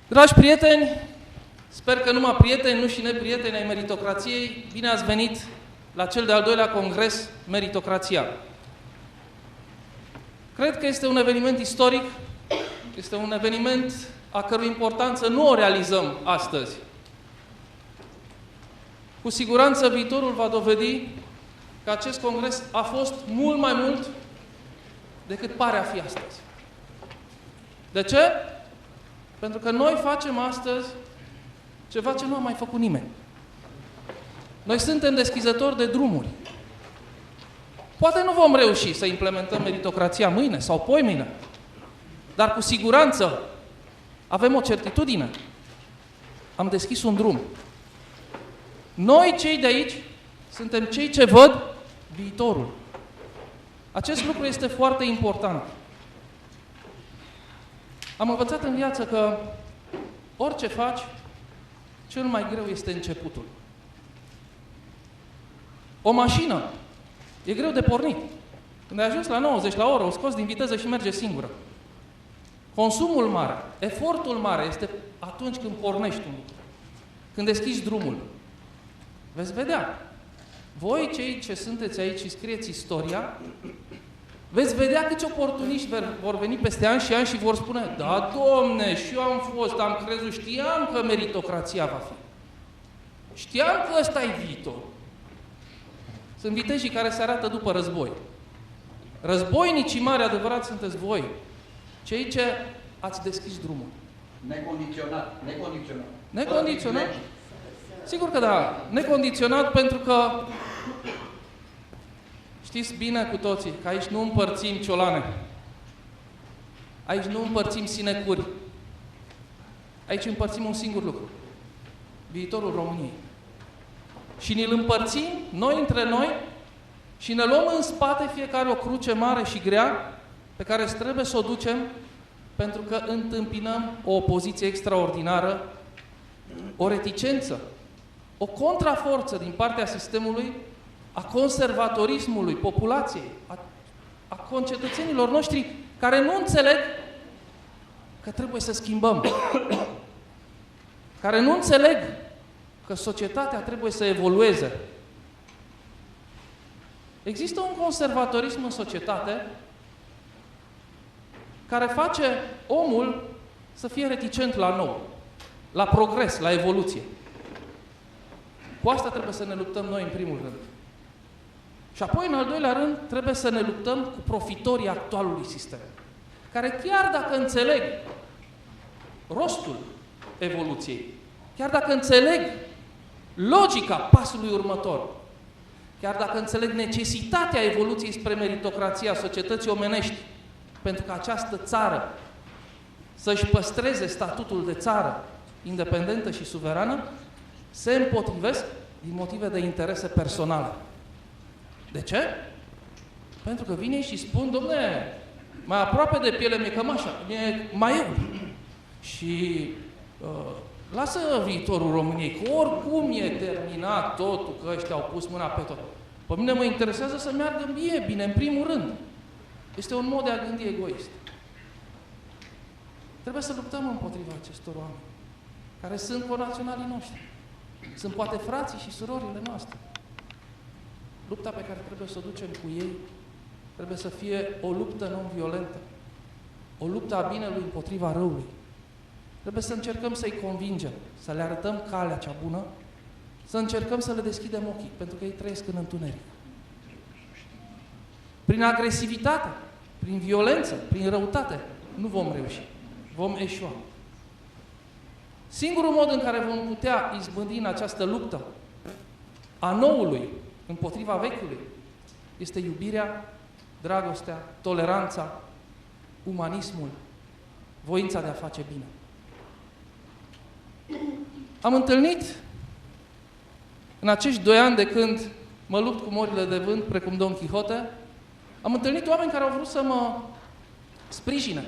Dragi prieteni, sper că numai prieteni, nu și neprieteni ai meritocrației, bine ați venit la cel de-al doilea congres Meritocrația. Cred că este un eveniment istoric, este un eveniment a cărui importanță nu o realizăm astăzi. Cu siguranță viitorul va dovedi că acest congres a fost mult mai mult decât pare a fi astăzi. De ce? Pentru că noi facem astăzi ceva ce nu a mai făcut nimeni. Noi suntem deschizători de drumuri. Poate nu vom reuși să implementăm meritocrația mâine sau poimâine, dar cu siguranță avem o certitudine. Am deschis un drum. Noi, cei de aici, suntem cei ce văd viitorul. Acest lucru este foarte important. Am învățat în viață că orice faci, cel mai greu este începutul. O mașină e greu de pornit. Când ai ajuns la 90 la oră, o scoți din viteză și merge singură. Consumul mare, efortul mare este atunci când pornești un lucru, când deschizi drumul. Veți vedea. Voi, cei ce sunteți aici și scrieți istoria, veți vedea câți oportuniști vor veni peste ani și ani și vor spune: da, domne, și eu am fost, am crezut, știam că meritocrația va fi. Știam că ăsta e viitor. Sunt vitejii care se arată după război. Războinicii mari adevărat sunteți voi, cei ce ați deschis drumul. Necondiționat. Necondiționat. Necondiționat? Sigur că da. Necondiționat pentru că știți bine cu toții că aici nu împărțim ciolane. Aici nu împărțim sinecuri. Aici împărțim un singur lucru. Viitorul României. Și ne-l împărțim noi între noi și ne luăm în spate fiecare o cruce mare și grea pe care trebuie să o ducem pentru că întâmpinăm o opoziție extraordinară, o reticență, o contraforță din partea sistemului, a conservatorismului populației, a concetățenilor noștri care nu înțeleg că trebuie să schimbăm, care nu înțeleg că societatea trebuie să evolueze. Există un conservatorism în societate care face omul să fie reticent la nou, la progres, la evoluție. Cu asta trebuie să ne luptăm noi în primul rând. Și apoi, în al doilea rând, trebuie să ne luptăm cu profitorii actualului sistem, care chiar dacă înțeleg rostul evoluției, chiar dacă înțeleg logica pasului următor, chiar dacă înțeleg necesitatea evoluției spre meritocrația societății omenești, pentru că această țară să-și păstreze statutul de țară independentă și suverană, se împotrivesc din motive de interese personale. De ce? Pentru că vine și spun: dom'le, mai aproape de piele mi-e cămașa, mi-e maiul. Și lasă viitorul României, că oricum e terminat totul, că ăștia au pus mâna pe tot. Pe mine mă interesează să meargă mie bine, în primul rând. Este un mod de a gândi egoist. Trebuie să luptăm împotriva acestor oameni, care sunt conaționalii noștri. Sunt poate frații și surorile noastre. Lupta pe care trebuie să o ducem cu ei trebuie să fie o luptă non-violentă. O luptă a binelui împotriva răului. Trebuie să încercăm să-i convingem, să le arătăm calea cea bună, să încercăm să le deschidem ochii, pentru că ei trăiesc în întuneric. Prin agresivitate, prin violență, prin răutate, nu vom reuși. Vom eșua. Singurul mod în care vom putea izbândi în această luptă a noului împotriva vechiului este iubirea, dragostea, toleranța, umanismul, voința de a face bine. Am întâlnit în acești 2 ani de când mă lupt cu morile de vânt, precum Don Quixote, am întâlnit oameni care au vrut să mă sprijine,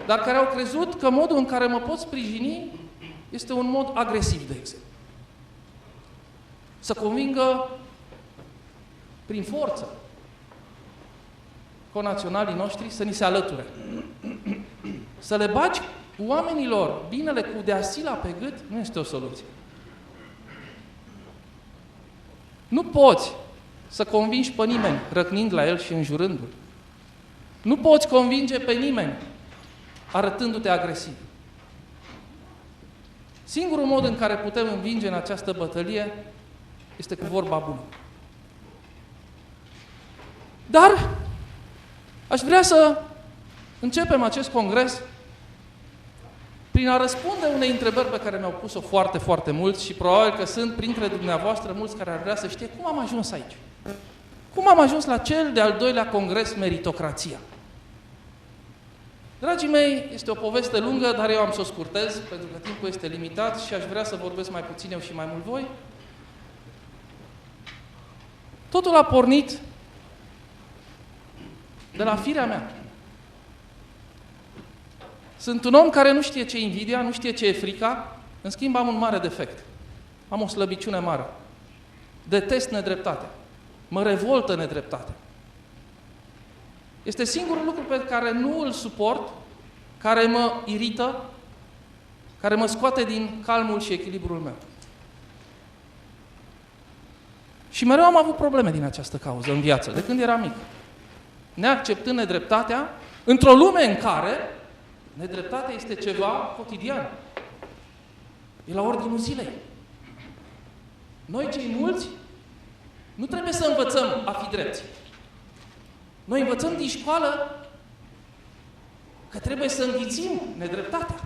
dar care au crezut că modul în care mă pot sprijini este un mod agresiv, de exemplu. Să convingă prin forță conaționalii noștri să ni se alăture. Să le bagi oamenilor binele cu deasila pe gât nu este o soluție. Nu poți să convingi pe nimeni răcnind la el și înjurându-l. Nu poți convinge pe nimeni arătându-te agresiv. Singurul mod în care putem învinge în această bătălie este cu vorba bună. Dar aș vrea să începem acest congres prin a răspunde unei întrebări pe care mi-au pus-o foarte, foarte mulți și probabil că sunt printre dumneavoastră mulți care ar vrea să știe cum am ajuns aici. Cum am ajuns la cel de-al doilea congres Meritocrația? Dragii mei, este o poveste lungă, dar eu am să o scurtez, pentru că timpul este limitat și aș vrea să vorbesc mai puțin eu și mai mult voi. Totul a pornit de la firea mea. Sunt un om care nu știe ce e invidia, nu știe ce e frica, în schimb am un mare defect. Am o slăbiciune mare. Detest nedreptatea. Mă revoltă nedreptatea. Este singurul lucru pe care nu îl suport, care mă irită, care mă scoate din calmul și echilibrul meu. Și mereu am avut probleme din această cauză în viață, de când eram mic. Neacceptând nedreptatea, într-o lume în care nedreptatea este ceva cotidian. E la ordinul zilei. Noi, cei mulți, nu trebuie să învățăm a fi drepți. Noi învățăm din școală că trebuie să înghițim nedreptatea.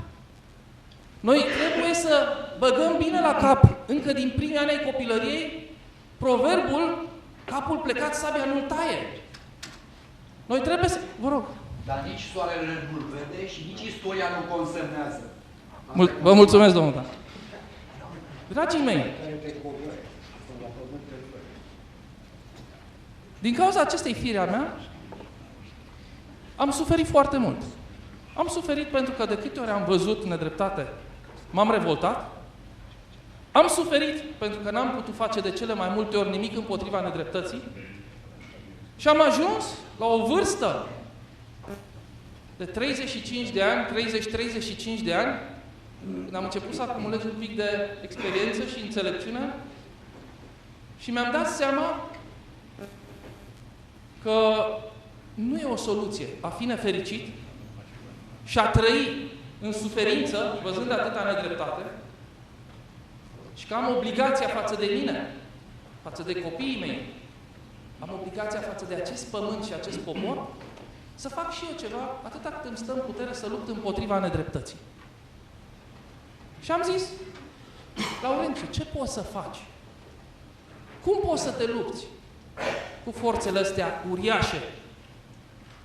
Noi trebuie să băgăm bine la cap, încă din primii ani ai copilăriei, proverbul, capul plecat, sabia nu-l taie. Noi trebuie să... Vă rog. Dar nici soarele nu-l vede și nici istoria nu consemnează. Vă mulțumesc, domnul Dan. Dragii mei, din cauza acestei fire a mea, am suferit foarte mult. Am suferit pentru că de câte ori am văzut nedreptate, m-am revoltat. Am suferit pentru că n-am putut face de cele mai multe ori nimic împotriva nedreptății. Și am ajuns la o vârstă de 35 de ani, 30-35 de ani, când am început să acumulez un pic de experiență și înțelepciune și mi-am dat seama că nu e o soluție a fi nefericit și a trăi în suferință, văzând atâta nedreptate, și că am obligația față de mine, față de copiii mei, am obligația față de acest pământ și acest popor, să fac și eu ceva, atâta cât îmi stă în putere să lupt împotriva nedreptății. Și am zis, Laurențiu, ce poți să faci? Cum poți să te lupți cu forțele astea uriașe,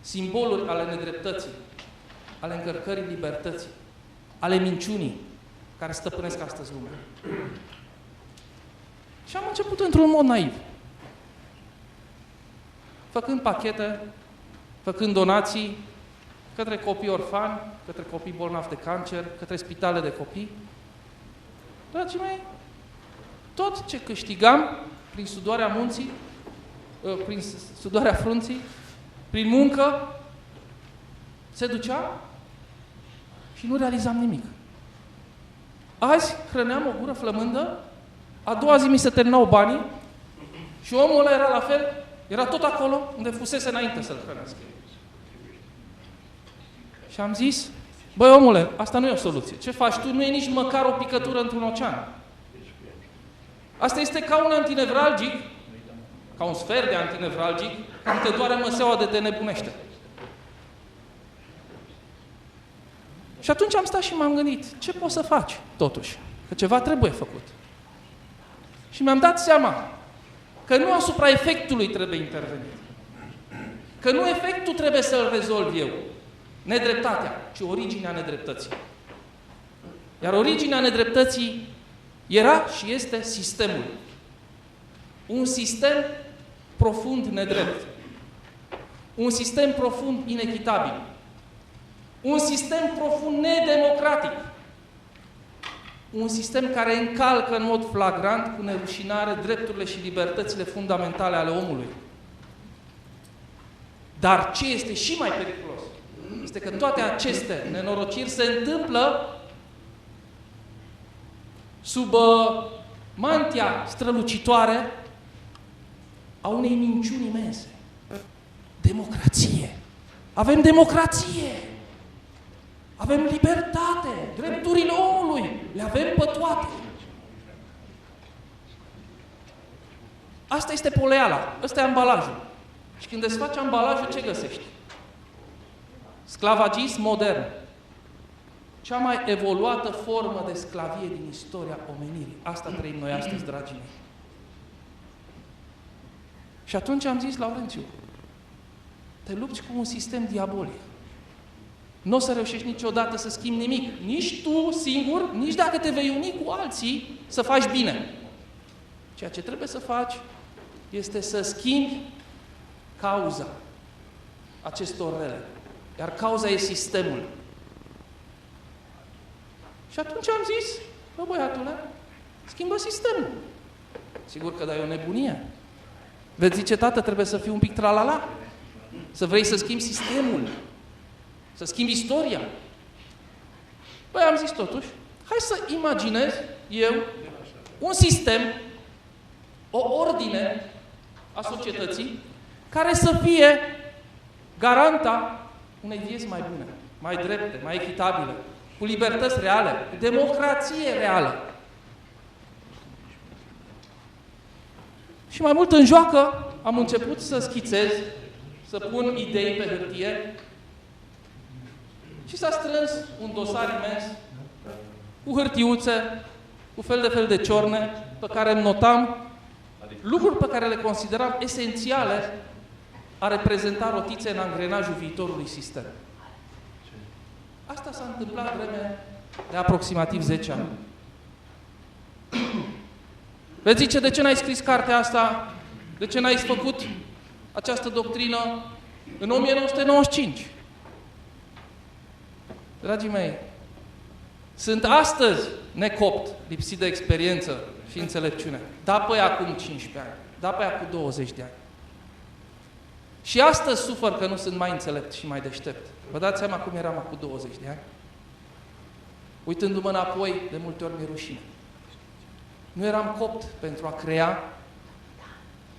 simboluri ale nedreptății, ale încărcării libertății, ale minciunii, care stăpânesc astăzi lumea? Și am început într-un mod naiv. Făcând pachete, făcând donații către copii orfani, către copii bolnavi de cancer, către spitale de copii. Dragii mei, tot ce câștigam prin sudoarea munții, prin sudoarea frunții, prin muncă, se ducea și nu realizam nimic. Azi hrăneam o gură flămândă, a doua zi mi se terminau banii și omul ăla era la fel, era tot acolo unde fusese înainte să-l hrănească. Și am zis, băi omule, asta nu e o soluție. Ce faci tu? Nu e nici măcar o picătură într-un ocean. Asta este ca un antinevralgic, ca un sfert de antinevralgic, când te doare măseaua de te nebunește. Și atunci am stat și m-am gândit, ce poți să faci, totuși? Că ceva trebuie făcut. Și mi-am dat seama că nu asupra efectului trebuie intervenit. Că nu efectul trebuie să-l rezolv eu, nedreptatea, ci originea nedreptății. Iar originea nedreptății era și este sistemul. Un sistem profund nedrept. Un sistem profund inechitabil. Un sistem profund nedemocratic. Un sistem care încalcă în mod flagrant, cu nerușinare, drepturile și libertățile fundamentale ale omului. Dar ce este și mai periculos? este că toate aceste nenorociri se întâmplă sub mantia strălucitoare a unei minciuni imense. Democrație. Avem democrație. Avem libertate. Drepturile omului. Le avem pe toate. Asta este poleala. Ăsta e ambalajul. Și când îți faci ambalajul, ce găsești? Sclavagism modern. Cea mai evoluată formă de sclavie din istoria omenirii. Asta trăim noi astăzi, dragii mei. Și atunci am zis, Laurențiu, te lupți cu un sistem diabolic. Nu o să reușești niciodată să schimbi nimic. Nici tu singur, nici dacă te vei uni cu alții, să faci bine. Ceea ce trebuie să faci este să schimbi cauza acestor rele. Iar cauza e sistemul. Și atunci am zis, bă, băiatule, schimbă sistemul. Sigur că dai o nebunie. Veți zice, tată, trebuie să fii un pic tralala? Să vrei să schimbi sistemul? Să schimbi istoria? Păi am zis totuși, hai să imaginez eu un sistem, o ordine a societății care să fie garanta unei vieți mai bune, mai drepte, mai echitabile, cu libertăți reale, cu democrație reală. Și mai mult în joacă am început să schițez, să pun idei pe hârtie și s-a strâns un dosar imens cu hârtiuțe, cu fel de ciorne pe care îmi notam lucruri pe care le consideram esențiale a reprezenta rotițe în angrenajul viitorului sistem. Asta s-a întâmplat vreme de aproximativ 10 ani. Veți zice, de ce n-ai scris cartea asta? De ce n-ai făcut această doctrină în 1995? Dragii mei, sunt astăzi necopt, lipsit de experiență și înțelepciune. Da, păi acum 15 ani. Da, păi acum 20 de ani. Și astăzi sufăr că nu sunt mai înțelept și mai deștept. Vă dați seama cum eram acum 20 de ani? Uitându-mă înapoi, de multe ori mi-e rușine. Nu eram copt pentru a crea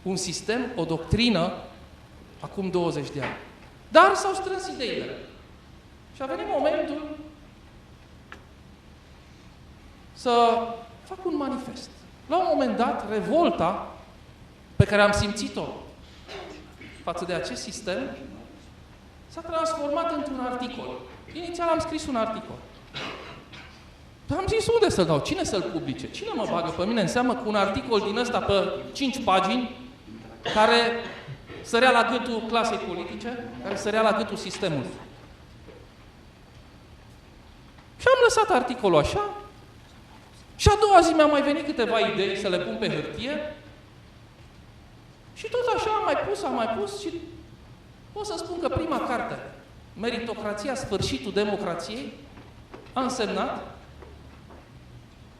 un sistem, o doctrină, acum 20 de ani. Dar s-au strâns ideile. Și a venit momentul să fac un manifest. La un moment dat, revolta pe care am simțit-o față de acest sistem s-a transformat într-un articol. Inițial am scris un articol. Dar am zis, unde să-l dau? Cine să-l publice? Cine mă bagă pe mine în seamă cu un articol din ăsta pe 5 pagini care sărea la gâtul clasei politice, care sărea la gâtul sistemului? Și am lăsat articolul așa și a doua zi mi-au mai venit câteva idei să le pun pe hârtie și tot așa am mai pus și pot să spun că prima carte, Meritocrația, sfârșitul democrației, a însemnat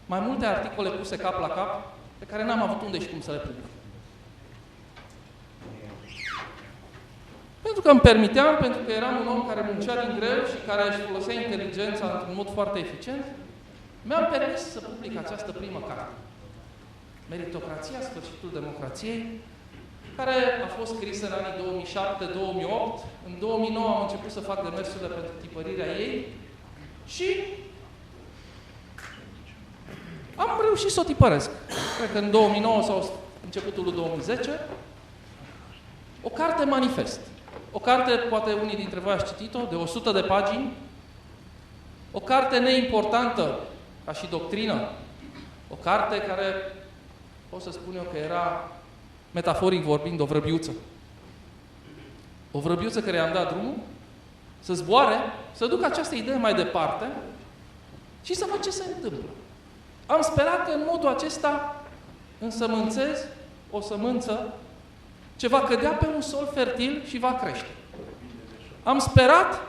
mai multe articole puse cap la cap pe care n-am avut unde și cum să le public. Pentru că îmi permiteam, pentru că eram un om care muncea din greu și care își folosea inteligența într-un mod foarte eficient, mi-am permis să public această primă carte. Meritocrația, sfârșitul democrației, care a fost scrisă în anii 2007-2008. În 2009 am început să fac demersurile pentru tipărirea ei și am reușit să o tipăresc. Cred că în 2009 sau începutul lui 2010. O carte manifest. O carte, poate unii dintre voi ați citit-o, de 100 de pagini. O carte neimportantă ca și doctrină. O carte care, pot să spun eu că era, metaforic vorbind, o vrăbiuță. O vrăbiuță care i-am dat drumul să zboare, să ducă această idee mai departe și să văd ce se întâmplă. Am sperat că în modul acesta însămânțez o sămânță ce va cădea pe un sol fertil și va crește. Am sperat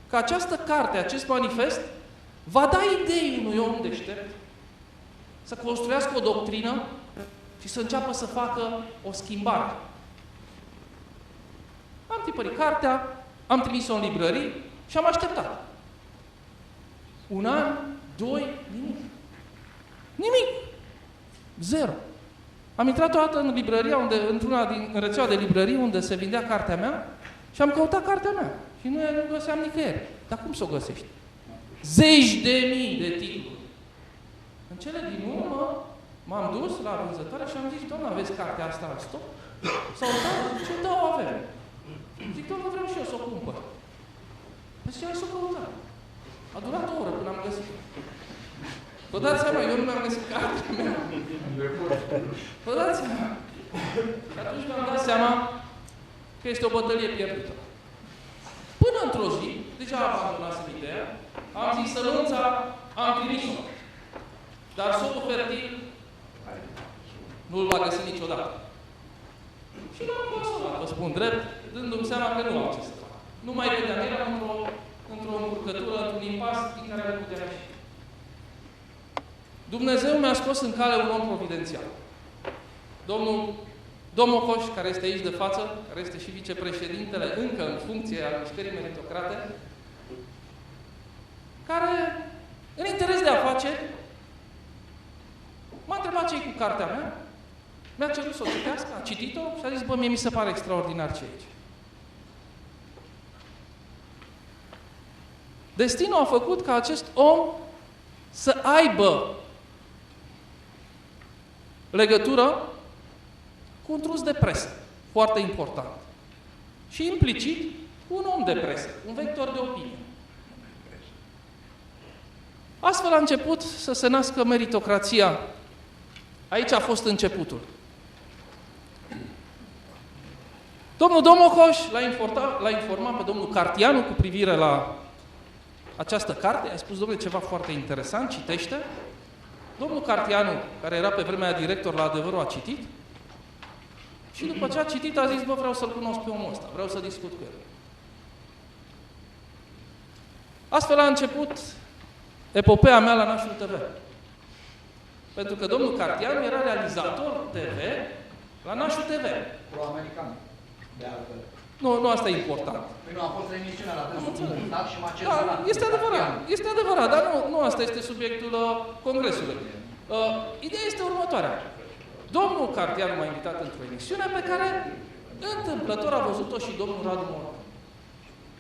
că această carte, acest manifest, va da idei unui om deștept să construiască o doctrină și să înceapă să facă o schimbare. Am tipărit cartea, am trimis-o în librării Și am așteptat. 1 an, 2, nimic. Nimic. Zero. Am intrat o dată în librăria, în rețeaua de librării unde se vindea cartea mea și am căutat cartea mea. Și nu găseam nicăieri. Dar cum să o găsești? Zeci de mii de titluri. În cele din urmă m-am dus la vânzătoare și am zis, doamna, aveți cartea asta în stoc? Sau da? Ce da, o avem. Zic, doamna, vreau și eu să o cumpăr. Zice, hai să o căutăm. A durat o oră până am găsit. Vă dați seama, eu nu mi-am găsit cartea mea. Vă dați seama. Și atunci mi-am dat seama că este o bătălie pierdută. Până într-o zi, deja abandonasem ideea, am zis, sămânța, am trimis-o. Dar sotul fertil nu-l va găsi niciodată. Și l-am consolat, vă spun drept, dându-mi seama că nu am ce să fac. Nu mai vedeam, eram într-o încurcătură, într-un impas din care nu puteam ieși. Dumnezeu mi-a scos în cale un om providențial. Domnul Domocoș, care este aici de față, care este și vicepreședintele încă în funcție a Mișcării Meritocrate, care, în interes de afaceri, m-a întrebat ce-i cu cartea mea, mi-a cerut să o citească, a citit-o și a zis, bă, mie mi se pare extraordinar ce e aici. Destinul a făcut ca acest om să aibă legătură cu un trus de presă, foarte important. Și implicit, un om de presă, un vector de opinie. Astfel a început să se nască meritocrația. Aici a fost începutul. Domnul Domocoș l-a informat pe domnul Cartianu cu privire la această carte. I-a spus, domnule, ceva foarte interesant, citește. Domnul Cartianu, care era pe vremea director la Adevărul, a citit. Și după ce a citit, a zis, bă, vreau să-l cunosc pe omul ăsta, vreau să discut cu el. Astfel a început epopeea mea la Nașul TV. Pentru că domnul Cartianu era realizator TV la Nașul TV. Pro-american. De altfel. Nu, asta e important. Păi nu, a fost emisiunea la dânsul montat și m-a cerut. Da, este adevărat, dar nu asta este subiectul congresului. Ideea este următoarea. Domnul Cartianu m-a invitat într-o emisiune pe care întâmplător a văzut-o și domnul Radu Moraru.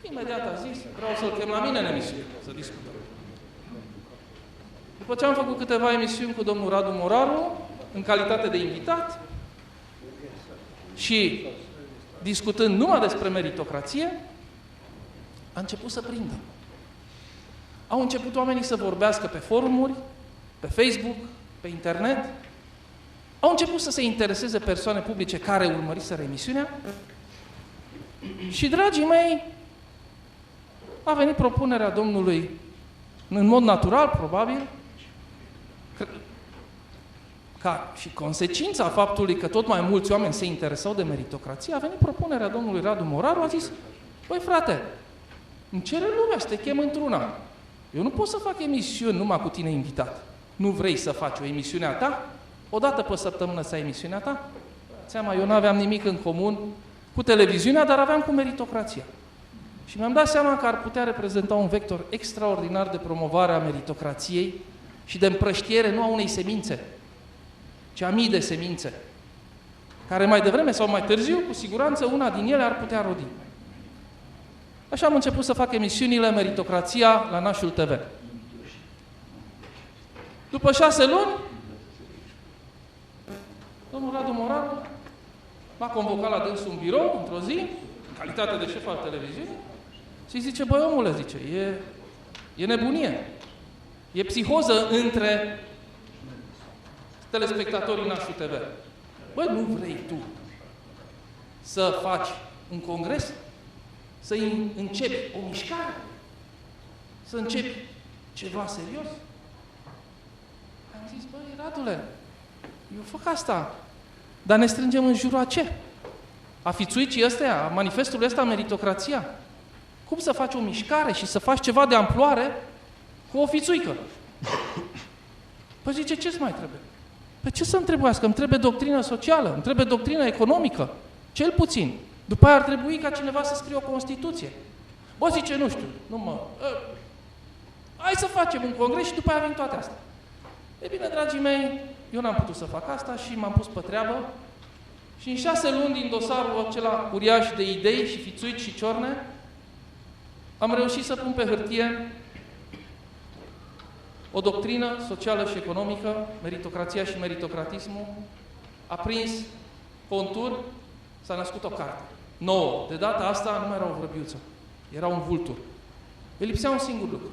Imediat a zis, vreau să-l chem la mine în emisiune, să discutăm. După ce am făcut câteva emisiuni cu domnul Radu Moraru, în calitate de invitat, și discutând numai despre meritocrație, a început să prindă. Au început oamenii să vorbească pe forumuri, pe Facebook, pe internet. Au început să se intereseze persoane publice care urmăriseră emisiunea. Și, dragii mei, a venit propunerea Domnului, în mod natural, probabil, ca și consecința faptului că tot mai mulți oameni se interesau de meritocrație, a venit propunerea domnului Radu Moraru, a zis, băi frate, îmi cere lumea să te chem într-una. Eu nu pot să fac emisiuni numai cu tine invitat. Nu vrei să faci o emisiune a ta? O dată pe săptămână să ai emisiunea ta? Seama, eu nu aveam nimic în comun cu televiziunea, dar aveam cu meritocrația. Și mi-am dat seama că ar putea reprezenta un vector extraordinar de promovare a meritocrației și de împrăștiere nu a unei semințe, ci a mii de semințe, care mai devreme sau mai târziu, cu siguranță, una din ele ar putea rodi. Așa am început să fac emisiunile Meritocrația la Nașul TV. După 6 luni, domnul Radu Moraru m-a convocat la dânsul un birou, într-o zi, în calitate de șef al televiziunii, și zice, băi, omule, zice, e nebunie. E psihoză între telespectatorii Nașul TV. Băi, nu vrei tu să faci un congres? Să începi o mișcare? Să începi ceva serios? Am zis, băi, Radule, eu fac asta, dar ne strângem în jurul a ce? A fițuicii ăstea, a manifestului ăsta, meritocrația? Cum să faci o mișcare și să faci ceva de amploare cu o fițuică? Păi zice, ce-ți mai trebuie? Păi ce să-mi trebuiască? Îmi trebuie doctrină socială, îmi trebuie doctrină economică, cel puțin. După aia ar trebui ca cineva să scrie o Constituție. Bă, zice, nu știu, hai să facem un congres și după aia vin toate astea. E bine, dragii mei, eu n-am putut să fac asta și m-am pus pe treabă și în 6 luni din dosarul acela uriaș de idei și fițuici și ciorne, am reușit să pun pe hârtie o doctrină socială și economică, meritocrația și meritocratismul, a prins contur, s-a născut o carte. Nouă. De data asta nu mai era o vrăbiuță. Era un vultur. Îi lipsea un singur lucru.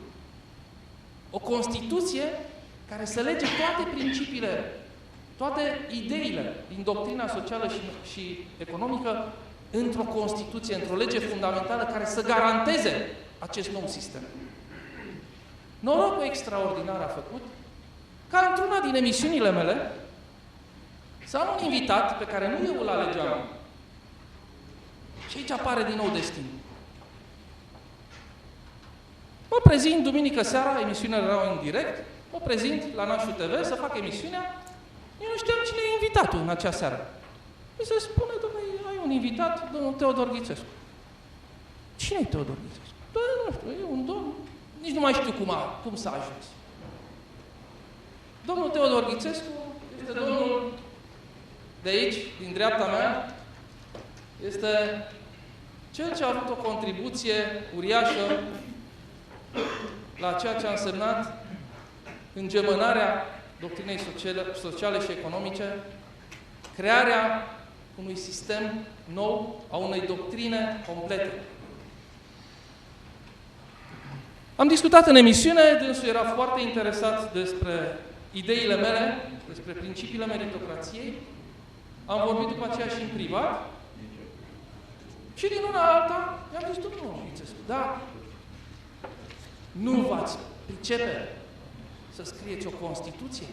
O Constituție care să lege toate principiile, toate ideile din doctrina socială și economică într-o Constituție, într-o lege fundamentală care să garanteze acest nou sistem. Norocul extraordinar a făcut ca într-una din emisiunile mele să am un invitat pe care nu eu îl alegeam. Și aici apare din nou destinul. Mă prezint duminică seara, emisiunile erau în direct, mă prezint la Nașu TV să fac emisiunea, eu nu știam cine e invitatul în acea seară. Mi se spune, domnule, ai un invitat, domnul Teodor Ghițescu. Cine e Teodor Ghițescu? Doamne, nu știu, e un domn, nici nu mai știu cum s-a ajuns. Domnul Teodor Ghițescu este domnul de aici, din dreapta mea, este cel ce a avut o contribuție uriașă la ceea ce a însemnat îngemănarea doctrinei sociale și economice, crearea unui sistem nou, a unei doctrine complete. Am discutat în emisiune, dânsul era foarte interesat despre ideile mele, despre principiile meritocrației. Am vorbit după aceea și în privat. Și din una alta, i-am zis, domnul Ghițescu, da, nu v-ați pricepe să scrieți o Constituție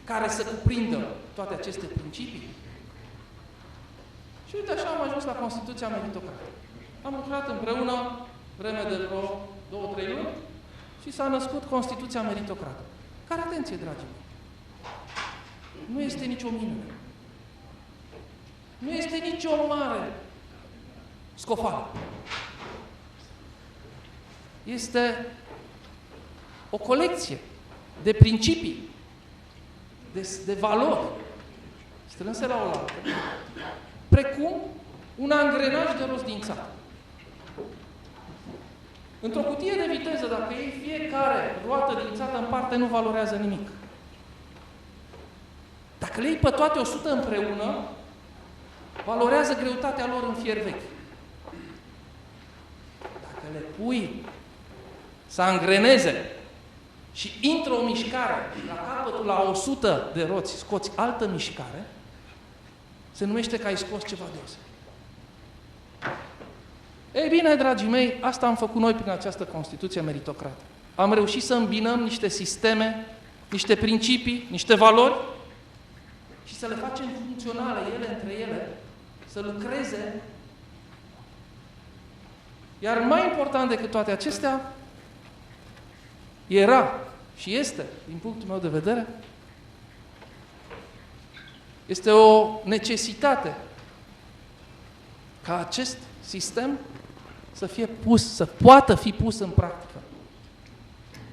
care să cuprindă toate aceste principii? Și uite așa am ajuns la Constituția meritocrată. Am lucrat împreună vreme de vreo 2-3 luni și s-a născut Constituția meritocrată. Care, atenție, dragii mei, nu este nicio minune. Nu este nicio mare scofală. Este o colecție de principii, de valori strânse la oaltă, precum un angrenaj de rozdințat. Într-o cutie de viteză, dacă iei fiecare roată dințată în parte, nu valorează nimic. Dacă le iei pe toate 100 împreună, valorează greutatea lor în fier vechi. Dacă le pui să angreneze și intră o mișcare, la capătul la 100 de roți scoți altă mișcare, se numește că ai scos ceva deosebit. Ei bine, dragii mei, asta am făcut noi prin această Constituție meritocrată. Am reușit să îmbinăm niște sisteme, niște principii, niște valori și să le facem funcționale ele între ele, să lucreze. Iar mai important decât toate acestea, era și este, din punctul meu de vedere, este o necesitate ca acest sistem să fie pus, să poată fi pus în practică.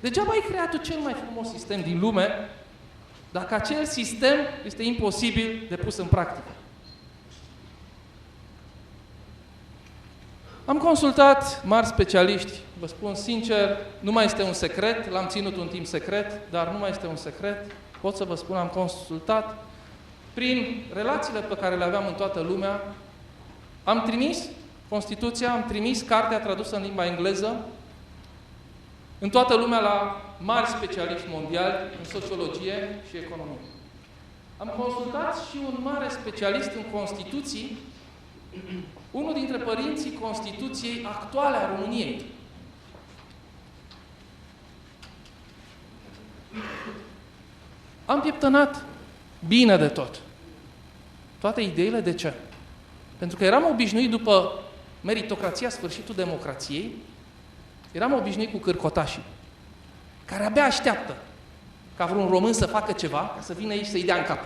Degeaba ai creat tu cel mai frumos sistem din lume, dacă acel sistem este imposibil de pus în practică. Am consultat mari specialiști, vă spun sincer, nu mai este un secret, l-am ținut un timp secret, dar nu mai este un secret, pot să vă spun, am consultat, prin relațiile pe care le aveam în toată lumea, am trimis Constituția, am trimis cartea tradusă în limba engleză, în toată lumea la mari specialiști mondiali în sociologie și economie. Am consultat și un mare specialist în Constituții, unul dintre părinții Constituției actuale a României. Am pieptănat bine de tot. Toate ideile, de ce? Pentru că eram obișnuit după meritocrația, sfârșitul democrației, eram obișnuit cu cârcotașii, care abia așteaptă ca vreun român să facă ceva, ca să vină aici să-i dea în cap.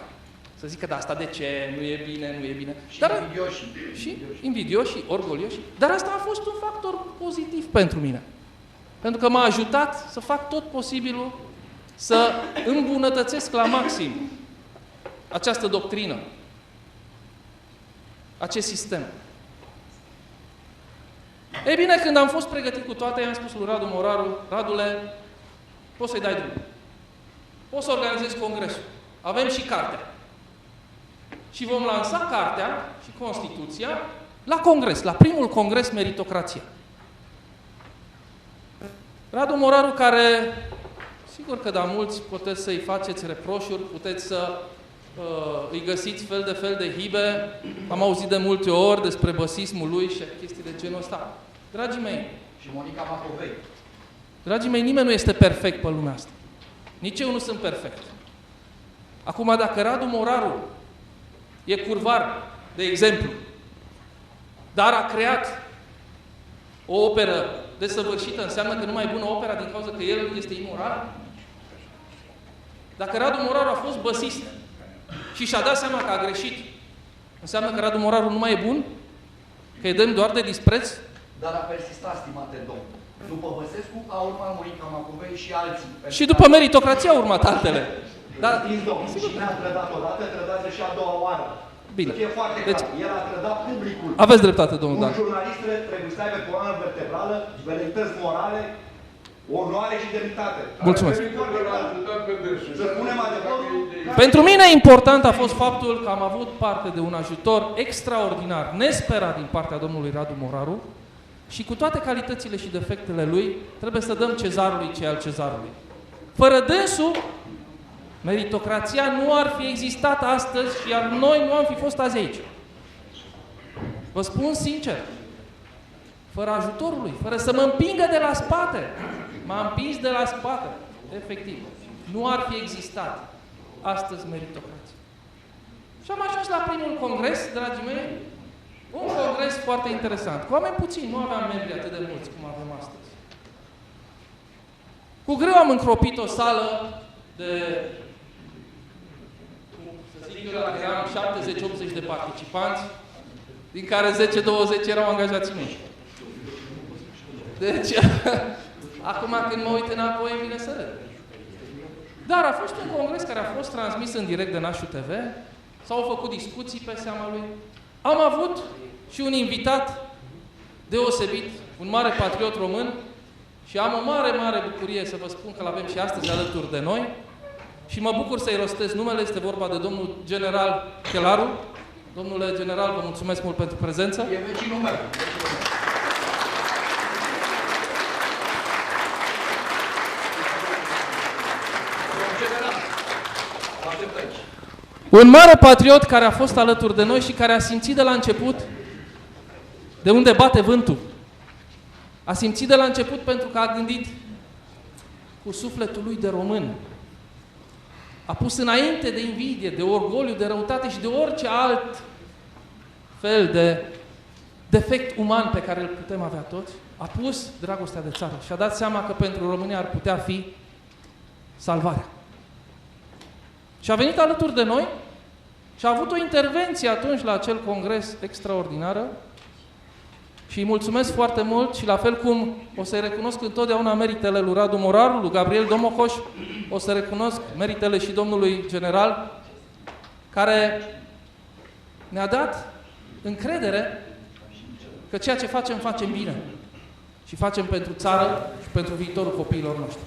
Să zică, da, asta de ce? Nu e bine, nu e bine. Și Dar, invidioși. și invidioși, orgolioși. Dar asta a fost un factor pozitiv pentru mine. Pentru că m-a ajutat să fac tot posibilul să îmbunătățesc la maxim această doctrină, acest sistem. Ei bine, când am fost pregătit cu toate, i-am spus lui Radu Moraru, Radule, poți să-i dai drumul. Poți să organizezi congresul. Avem și cartea. Și vom lansa cartea și Constituția la congres, la primul congres Meritocrația. Radu Moraru, care, sigur că da, mulți puteți să-i faceți reproșuri, puteți să îi găsiți fel de hibe. Am auzit de multe ori despre băsismul lui și chestii de genul ăsta. Dragii mei, Și Monica Macovei. dragii mei, nimeni nu este perfect pe lumea asta. Nici eu nu sunt perfect. Acum, dacă Radu Moraru e curvar, de exemplu, dar a creat o operă desăvârșită, înseamnă că nu mai e bună opera din cauza că el este imoral? Dacă Radu Moraru a fost băsist și și-a dat seama că a greșit, înseamnă că Radu Moraru nu mai e bun? Că e demn doar de dispreț? Dar a persistat, stimate domn. După Băsescu a urmat Monica Macovei și alții. Și după Meritocrația a urmat altele. Dar, Știți, domn, cine a trădat odată, trădează și a doua oară. Bine. Să fie foarte clar. El a trădat publicul. aveți dreptate, domnul Dan. Un jurnalist trebuie să aibă coloană vertebrală, veleități morale, onoare și demnitate. Mulțumesc. Să spunem adevărul. Pentru mine important a fost faptul că am avut parte de un ajutor extraordinar, nesperat din partea domnului Radu Moraru și cu toate calitățile și defectele lui, trebuie să dăm cezarului ce al cezarului. Fără dânsul, meritocrația nu ar fi existat astăzi și iar noi nu am fi fost azi aici. Vă spun sincer, fără ajutorul lui, fără să mă împingă de la spate, m-a împins de la spate, efectiv, nu ar fi existat astăzi meritocrație. Și am ajuns la primul congres, dragii mei, un congres foarte interesant. Cu oameni puțini, nu aveam membri atât de mulți cum avem astăzi. Cu greu am încropit o sală de, să zic eu, dacă eram 70-80 de participanți, din care 10-20 erau angajații mei. Deci, acum când mă uit înapoi, vine să râd. Dar a fost un congres care a fost transmis în direct de Nașu TV, s-au făcut discuții pe seama lui. Am avut și un invitat deosebit, un mare patriot român, și am o mare bucurie să vă spun că l-avem și astăzi alături de noi și mă bucur să-i rostez numele, este vorba de domnul general Chelaru. Domnule general, vă mulțumesc mult pentru prezență. E vecinul meu. Un mare patriot care a fost alături de noi și care a simțit de la început de unde bate vântul. A simțit de la început pentru că a gândit cu sufletul lui de român. A pus înainte de invidie, de orgoliu, de răutate și de orice alt fel de defect uman pe care îl putem avea toți, a pus dragostea de țară și a dat seama că pentru România ar putea fi salvarea. Și a venit alături de noi și a avut o intervenție atunci la acel congres extraordinară și îi mulțumesc foarte mult și la fel cum o să-i recunosc întotdeauna meritele lui Radu Moraru, lui Gabriel Domocoș, o să recunosc meritele și domnului general care ne-a dat încredere că ceea ce facem, facem bine și facem pentru țară și pentru viitorul copiilor noștri.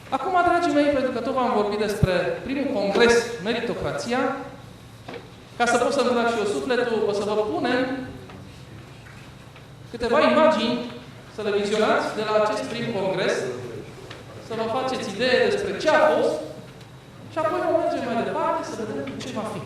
Acum, dragii mei, pentru că tot v-am vorbit despre primul congres Meritocrația, ca să pot să-mi trag și eu sufletul, o să vă punem câteva imagini, să le vizionați de la acest prim congres, să vă faceți idee despre ce a fost și apoi vom merge mai departe să vedem ce va fi.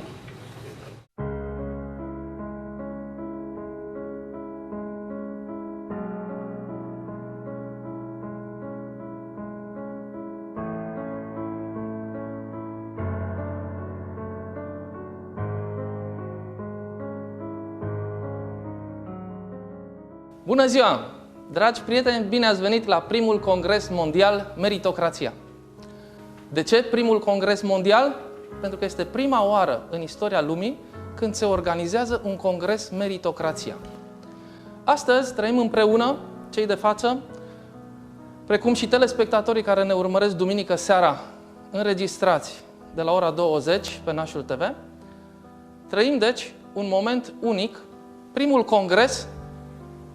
Bună ziua! Dragi prieteni, bine ați venit la primul congres mondial Meritocrația. De ce primul congres mondial? pentru că este prima oară în istoria lumii când se organizează un congres Meritocrația. Astăzi trăim împreună, cei de față, precum și telespectatorii care ne urmăresc duminică seara înregistrați de la ora 20 pe Nașul TV. Trăim, deci, un moment unic, primul congres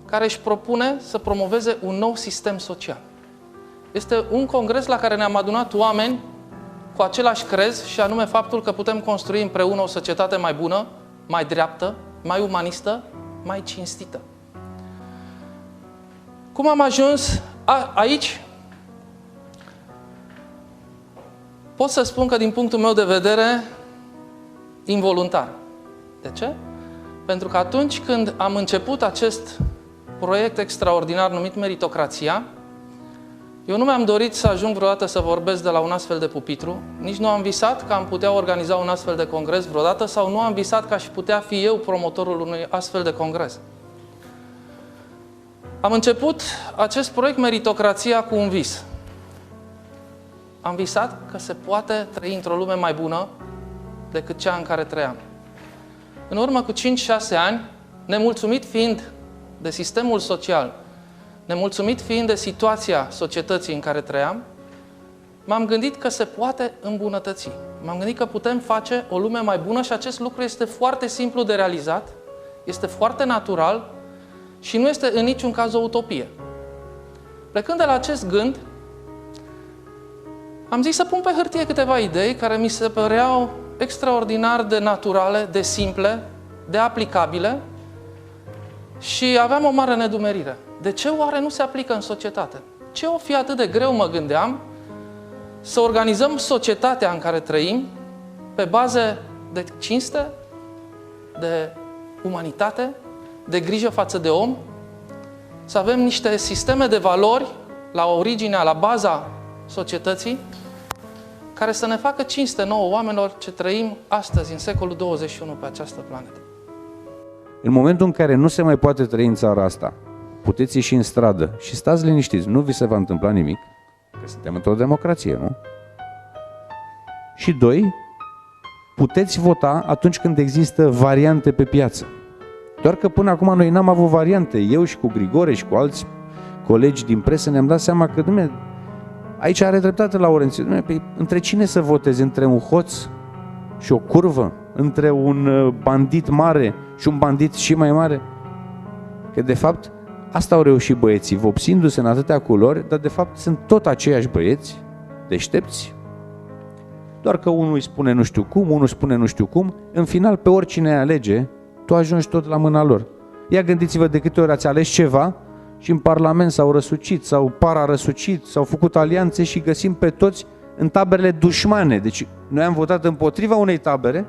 care își propune să promoveze un nou sistem social. Este un congres la care ne-am adunat oameni cu același crez și anume faptul că putem construi împreună o societate mai bună, mai dreaptă, mai umanistă, mai cinstită. Cum am ajuns aici? Pot să spun că din punctul meu de vedere, involuntar. De ce? Pentru că atunci când am început acest proiect extraordinar numit Meritocrația, eu nu mi-am dorit să ajung vreodată să vorbesc de la un astfel de pupitru, nici nu am visat că am putea organiza un astfel de congres vreodată sau nu am visat că aș putea fi eu promotorul unui astfel de congres. Am început acest proiect Meritocrația cu un vis. Am visat că se poate trăi într-o lume mai bună decât cea în care trăiam. În urmă cu 5-6 ani, nemulțumit fiind de sistemul social, nemulțumit fiind de situația societății în care trăiam, m-am gândit că se poate îmbunătăți. M-am gândit că putem face o lume mai bună și acest lucru este foarte simplu de realizat, este foarte natural și nu este în niciun caz o utopie. Plecând de la acest gând, am zis să pun pe hârtie câteva idei care mi se păreau extraordinar de naturale, de simple, de aplicabile și aveam o mare nedumerire. De ce oare nu se aplică în societate? Ce o fi atât de greu, mă gândeam, să organizăm societatea în care trăim pe baze de cinste, de umanitate, de grijă față de om, să avem niște sisteme de valori la originea, la baza societății, care să ne facă cinste nouă oamenilor ce trăim astăzi, în secolul 21, pe această planetă. În momentul în care nu se mai poate trăi în țara asta, puteți ieși în stradă și stați liniștiți, nu vi se va întâmpla nimic, că suntem într-o democrație, nu? Și doi, puteți vota atunci când există variante pe piață. Doar că până acum noi n-am avut variante. Eu și cu Grigore și cu alți colegi din presă ne-am dat seama că, dumne, aici are dreptate Laurențiu. Dumne, între cine să votezi? Între un hoț și o curvă? Între un bandit mare și un bandit și mai mare? Că de fapt asta au reușit băieții, vopsindu-se în atâtea culori, dar de fapt sunt tot aceiași băieți, deștepți, doar că unul îi spune nu știu cum, unul spune nu știu cum, în final pe oricine alege, tu ajungi tot la mâna lor. Ia gândiți-vă de câte ori ați ales ceva și în Parlament s-au răsucit, s-au pararăsucit, s-au făcut alianțe și găsim pe toți în taberele dușmane. Deci noi am votat împotriva unei tabere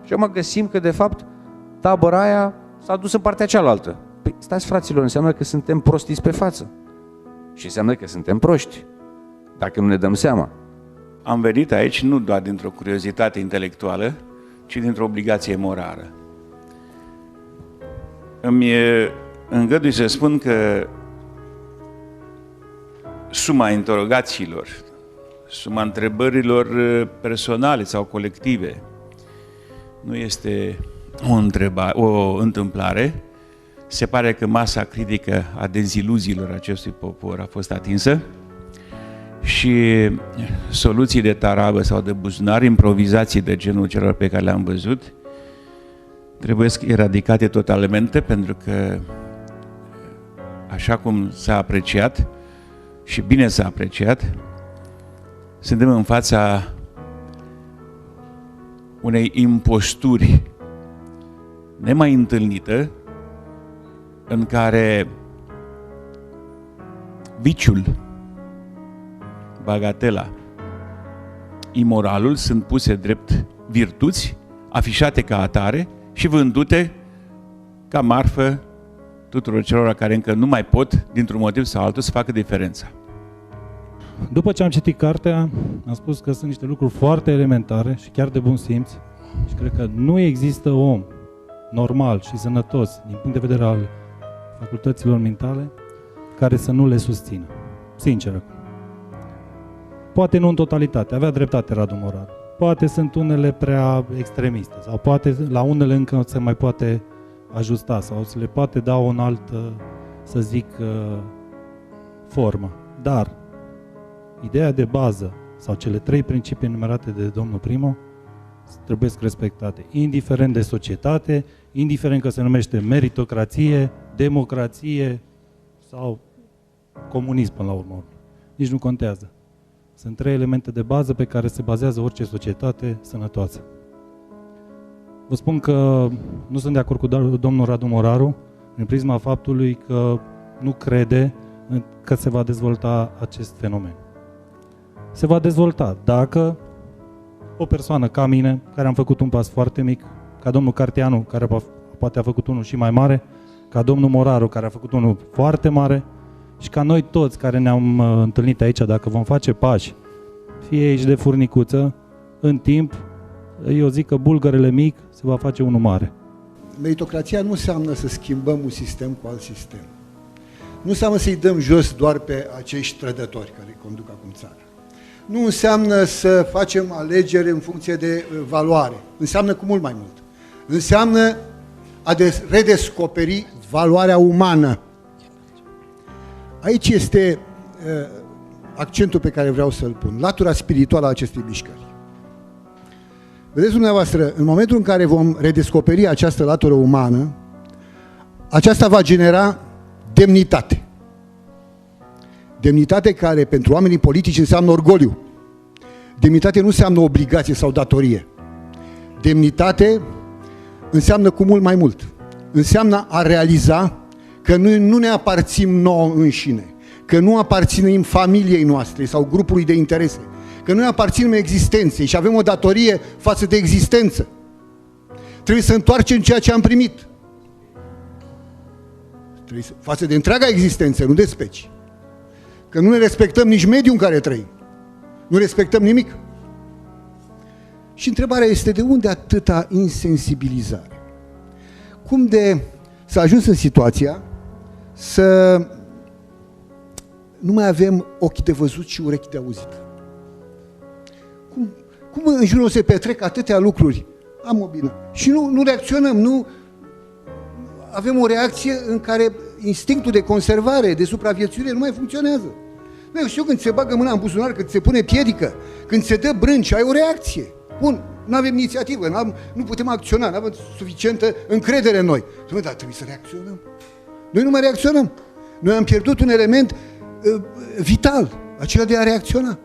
și acum găsim că de fapt tabăra aia s-a dus în partea cealaltă. Păi stați fraților, înseamnă că suntem prostiți pe față. Și înseamnă că suntem proști, dacă nu ne dăm seama. Am venit aici nu doar dintr-o curiozitate intelectuală, ci dintr-o obligație morală. Îmi îngădui să spun că suma interogațiilor, suma întrebărilor personale sau colective nu este o întâmplare. Se pare că masa critică a deziluziilor acestui popor a fost atinsă și soluții de tarabă sau de buzunar, improvizații de genul celor pe care le-am văzut, trebuie eradicate totalmente, pentru că, așa cum s-a apreciat și bine s-a apreciat, suntem în fața unei imposturi nemai întâlnită, în care viciul, bagatela, imoralul sunt puse drept virtuți, afișate ca atare și vândute ca marfă tuturor celor care încă nu mai pot, dintr-un motiv sau altul, să facă diferența. După ce am citit cartea, am spus că sunt niște lucruri foarte elementare și chiar de bun simț și cred că nu există om normal și sănătos din punct de vedere al facultăților mentale care să nu le susțină. Sincer. Poate nu în totalitate. Avea dreptate Radu Morar. poate sunt unele prea extremiste sau poate la unele încă se mai poate ajusta sau se le poate da o altă, să zic, formă. Dar ideea de bază sau cele 3 principii enumerate de domnul Primo trebuie respectate, indiferent de societate, indiferent că se numește meritocrație, democrație sau comunism până la urmă. Nici nu contează. Sunt 3 elemente de bază pe care se bazează orice societate sănătoasă. Vă spun că nu sunt de acord cu domnul Radu Moraru în prisma faptului că nu crede că se va dezvolta acest fenomen. Se va dezvolta dacă o persoană ca mine, care am făcut un pas foarte mic, ca domnul Carteanu, care poate a făcut unul și mai mare, ca domnul Moraru, care a făcut unul foarte mare, și ca noi toți care ne-am întâlnit aici, dacă vom face pași, fie aici de furnicuță, în timp, eu zic că bulgărele mic se va face unul mare. Meritocrația nu înseamnă să schimbăm un sistem cu alt sistem. Nu înseamnă să-i dăm jos doar pe acești trădători care conduc acum țara. Nu înseamnă să facem alegeri în funcție de valoare. Înseamnă cu mult mai mult. Înseamnă a redescoperi valoarea umană. Aici este accentul pe care vreau să-l pun. Latura spirituală a acestei mișcări. Vedeți dumneavoastră, în momentul în care vom redescoperi această latură umană, aceasta va genera demnitate. Demnitate care pentru oamenii politici înseamnă orgoliu. Demnitate nu înseamnă obligație sau datorie. Demnitate înseamnă cu mult mai mult. Înseamnă a realiza că noi nu ne aparțim nouă înșine, că nu aparținem familiei noastre sau grupului de interese, că noi aparținem existenței și avem o datorie față de existență. Trebuie să întoarcem ceea ce am primit. Față de întreaga existență, nu de specii. Că nu ne respectăm nici mediul în care trăim. Nu respectăm nimic. Și întrebarea este, de unde atâta insensibilizare? Cum de s-a ajuns în situația să nu mai avem ochi de văzut și urechi de auzit? Cum în jurul se petrec atâtea lucruri? Am o bine. Și nu reacționăm, nu avem o reacție în care instinctul de conservare, de supraviețuire nu mai funcționează. Eu știu, când se bagă mâna în buzunar, când se pune piedică, când se dă brânci, ai o reacție. Bun, nu avem inițiativă, nu putem acționa, nu avem suficientă încredere în noi. Dar trebuie să reacționăm. Noi nu mai reacționăm. Noi am pierdut un element vital, acela de a reacționa.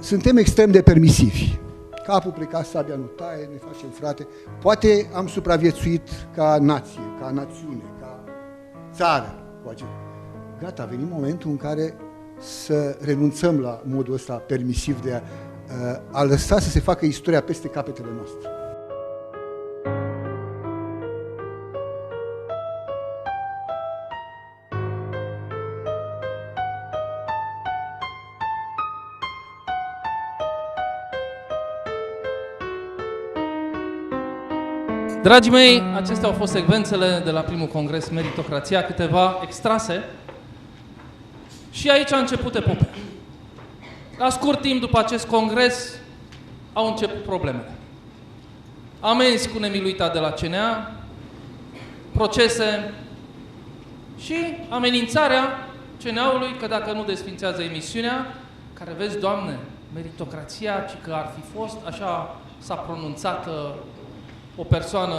Suntem extrem de permisivi. Capul plecat, sabia nu taie, ne facem frate. Poate am supraviețuit ca nație, ca națiune, ca țară. Gata, a venit momentul în care să renunțăm la modul ăsta permisiv de a lăsa să se facă istoria peste capetele noastre. Dragii mei, acestea au fost secvențele de la primul congres Meritocrația, câteva extrase. Și aici a început epopea. La scurt timp după acest congres au început problemele. Amenzi cu nemiluita de la CNA, procese și amenințarea CNA-ului că dacă nu desfințează emisiunea, care vezi, Doamne, Meritocrația, ci că ar fi fost, așa s-a pronunțat o persoană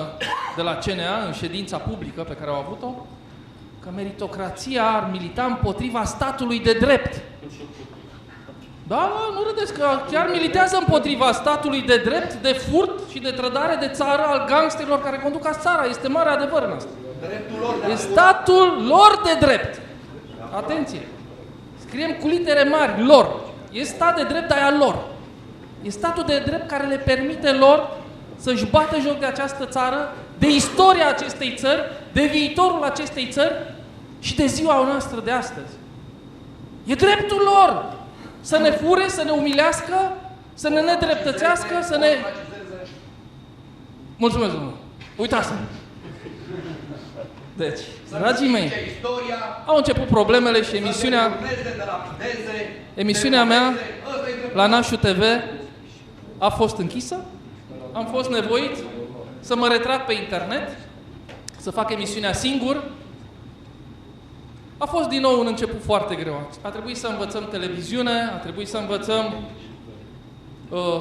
de la CNA în ședința publică pe care au avut-o, că Meritocrația ar milita împotriva statului de drept. Da, nu râdeți, că chiar militează împotriva statului de drept, de furt și de trădare de țară al gangsterilor care conduc țara. Este mare adevăr în asta. E statul lor de drept. Atenție! Scriem cu litere mari, lor. E stat de drept, dar e al lor. E statul de drept care le permite lor să-și bată joc de această țară, de istoria acestei țări, de viitorul acestei țări și de ziua noastră de astăzi. E dreptul lor să ne fure, să ne umilească, să ne nedreptățească, să ne... Mulțumesc, domnule. Uitați-vă. Deci, dragii mei, au început problemele și emisiunea mea la Nașu TV a fost închisă, am fost nevoit să mă retrag pe internet, să fac emisiunea singur. A fost din nou un început foarte greu. A trebuit să învățăm televiziune, a trebuit să învățăm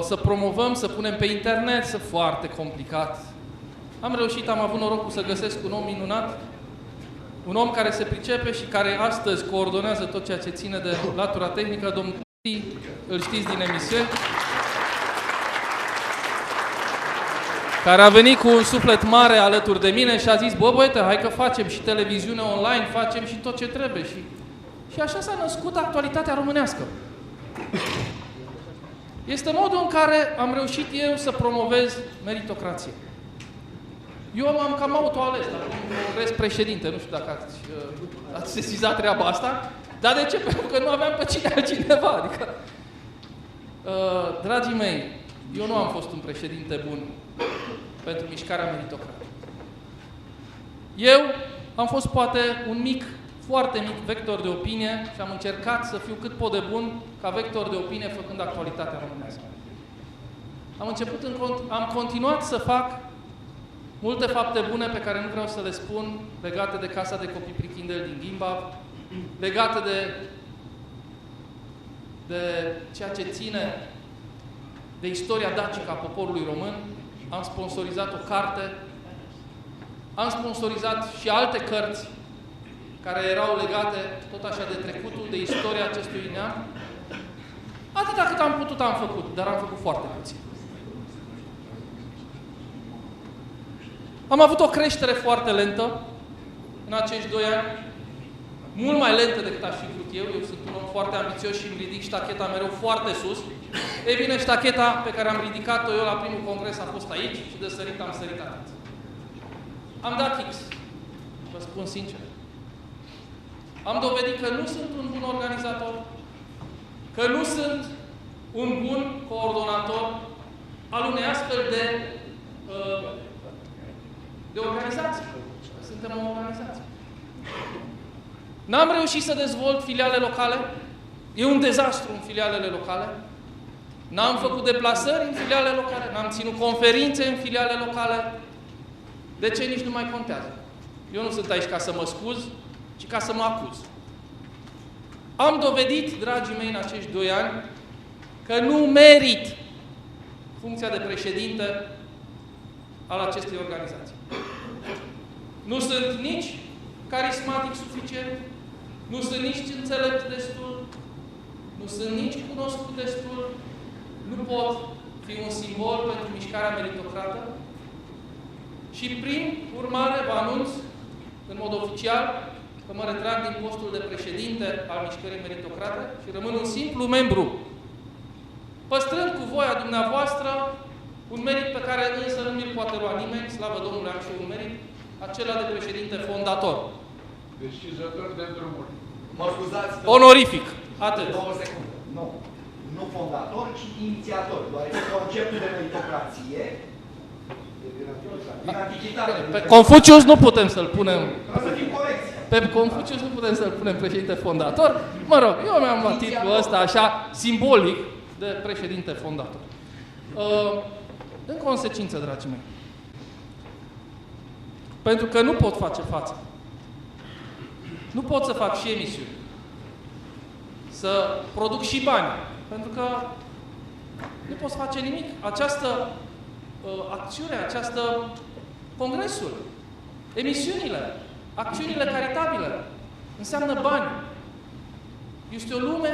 să promovăm, să punem pe internet, foarte complicat. Am reușit, am avut norocul să găsesc un om minunat, un om care se pricepe și care astăzi coordonează tot ceea ce ține de latura tehnică, domnul P. îl știți din emisiuni, care a venit cu un suflet mare alături de mine și a zis, bă, băiete, hai că facem și televiziune online, facem și tot ce trebuie. Și așa s-a născut actualitatea românească. Este modul în care am reușit eu să promovez meritocrație. Eu m-am cam autoales, dar un congres președinte, nu știu dacă ați sesizat treaba asta, dar de ce? Pentru că nu aveam pe cine altcineva. Adică, dragii mei, eu nu am fost un președinte bun pentru mișcarea meritocrată. Eu am fost poate un mic, foarte mic vector de opinie și am încercat să fiu cât pot de bun ca vector de opinie făcând actualitatea românească. Am continuat să fac multe fapte bune pe care nu vreau să le spun, legate de Casa de Copii Prichindel din Gimbav, legate de ceea ce ține de istoria dacică a poporului român. Am sponsorizat o carte, am sponsorizat și alte cărți care erau legate tot așa de trecutul, de istoria acestui neam. Atâta cât am putut am făcut, dar am făcut foarte puțin. Am avut o creștere foarte lentă în acești 2 ani, mult mai lentă decât aș fi vrut eu. Eu sunt un om foarte ambițios și îmi ridic ștacheta mereu foarte sus. Ei bine, ștacheta pe care am ridicat-o eu la primul congres a fost aici și de sărit am sărit atât. Am dat X, vă spun sincer. Am dovedit că nu sunt un bun organizator, că nu sunt un bun coordonator al unei astfel de organizații. Suntem o organizație. N-am reușit să dezvolt filiale locale. E un dezastru în filialele locale. N-am făcut deplasări în filiale locale. N-am ținut conferințe în filiale locale. De ce? Nici nu mai contează. Eu nu sunt aici ca să mă scuz, ci ca să mă acuz. Am dovedit, dragii mei, în acești 2 ani, că nu merit funcția de președinte al acestei organizații. Nu sunt nici carismatic suficient, nu sunt nici înțelept destul, nu sunt nici cunoscut destul, nu pot fi un simbol pentru mișcarea meritocrată și prin urmare vă anunț în mod oficial că mă retrag din postul de președinte al mișcării meritocrate și rămân un simplu membru, păstrând cu voia dumneavoastră un merit pe care însă nu mi-l poate lua nimeni, slavă Domnului, am și un merit, acela de președinte fondator. Deschizător de drumuri. Mă scuzați. Onorific. Atât. 2 secunde. Nu. Nu fondator, ci inițiator. Deoarece conceptul de meritocrație din antichitate. Pe Confucius nu putem să-l punem. Să fim corecți. Pe Confucius nu putem să-l punem președinte fondator. Mă rog, eu mi-am luat titlul ăsta așa simbolic de președinte fondator. În consecință, dragii mei, pentru că nu pot face față, nu pot să fac și emisiuni, să produc și bani, pentru că nu pot să face nimic. Această acțiune, congresul, emisiunile, acțiunile caritabile, înseamnă bani. Este o lume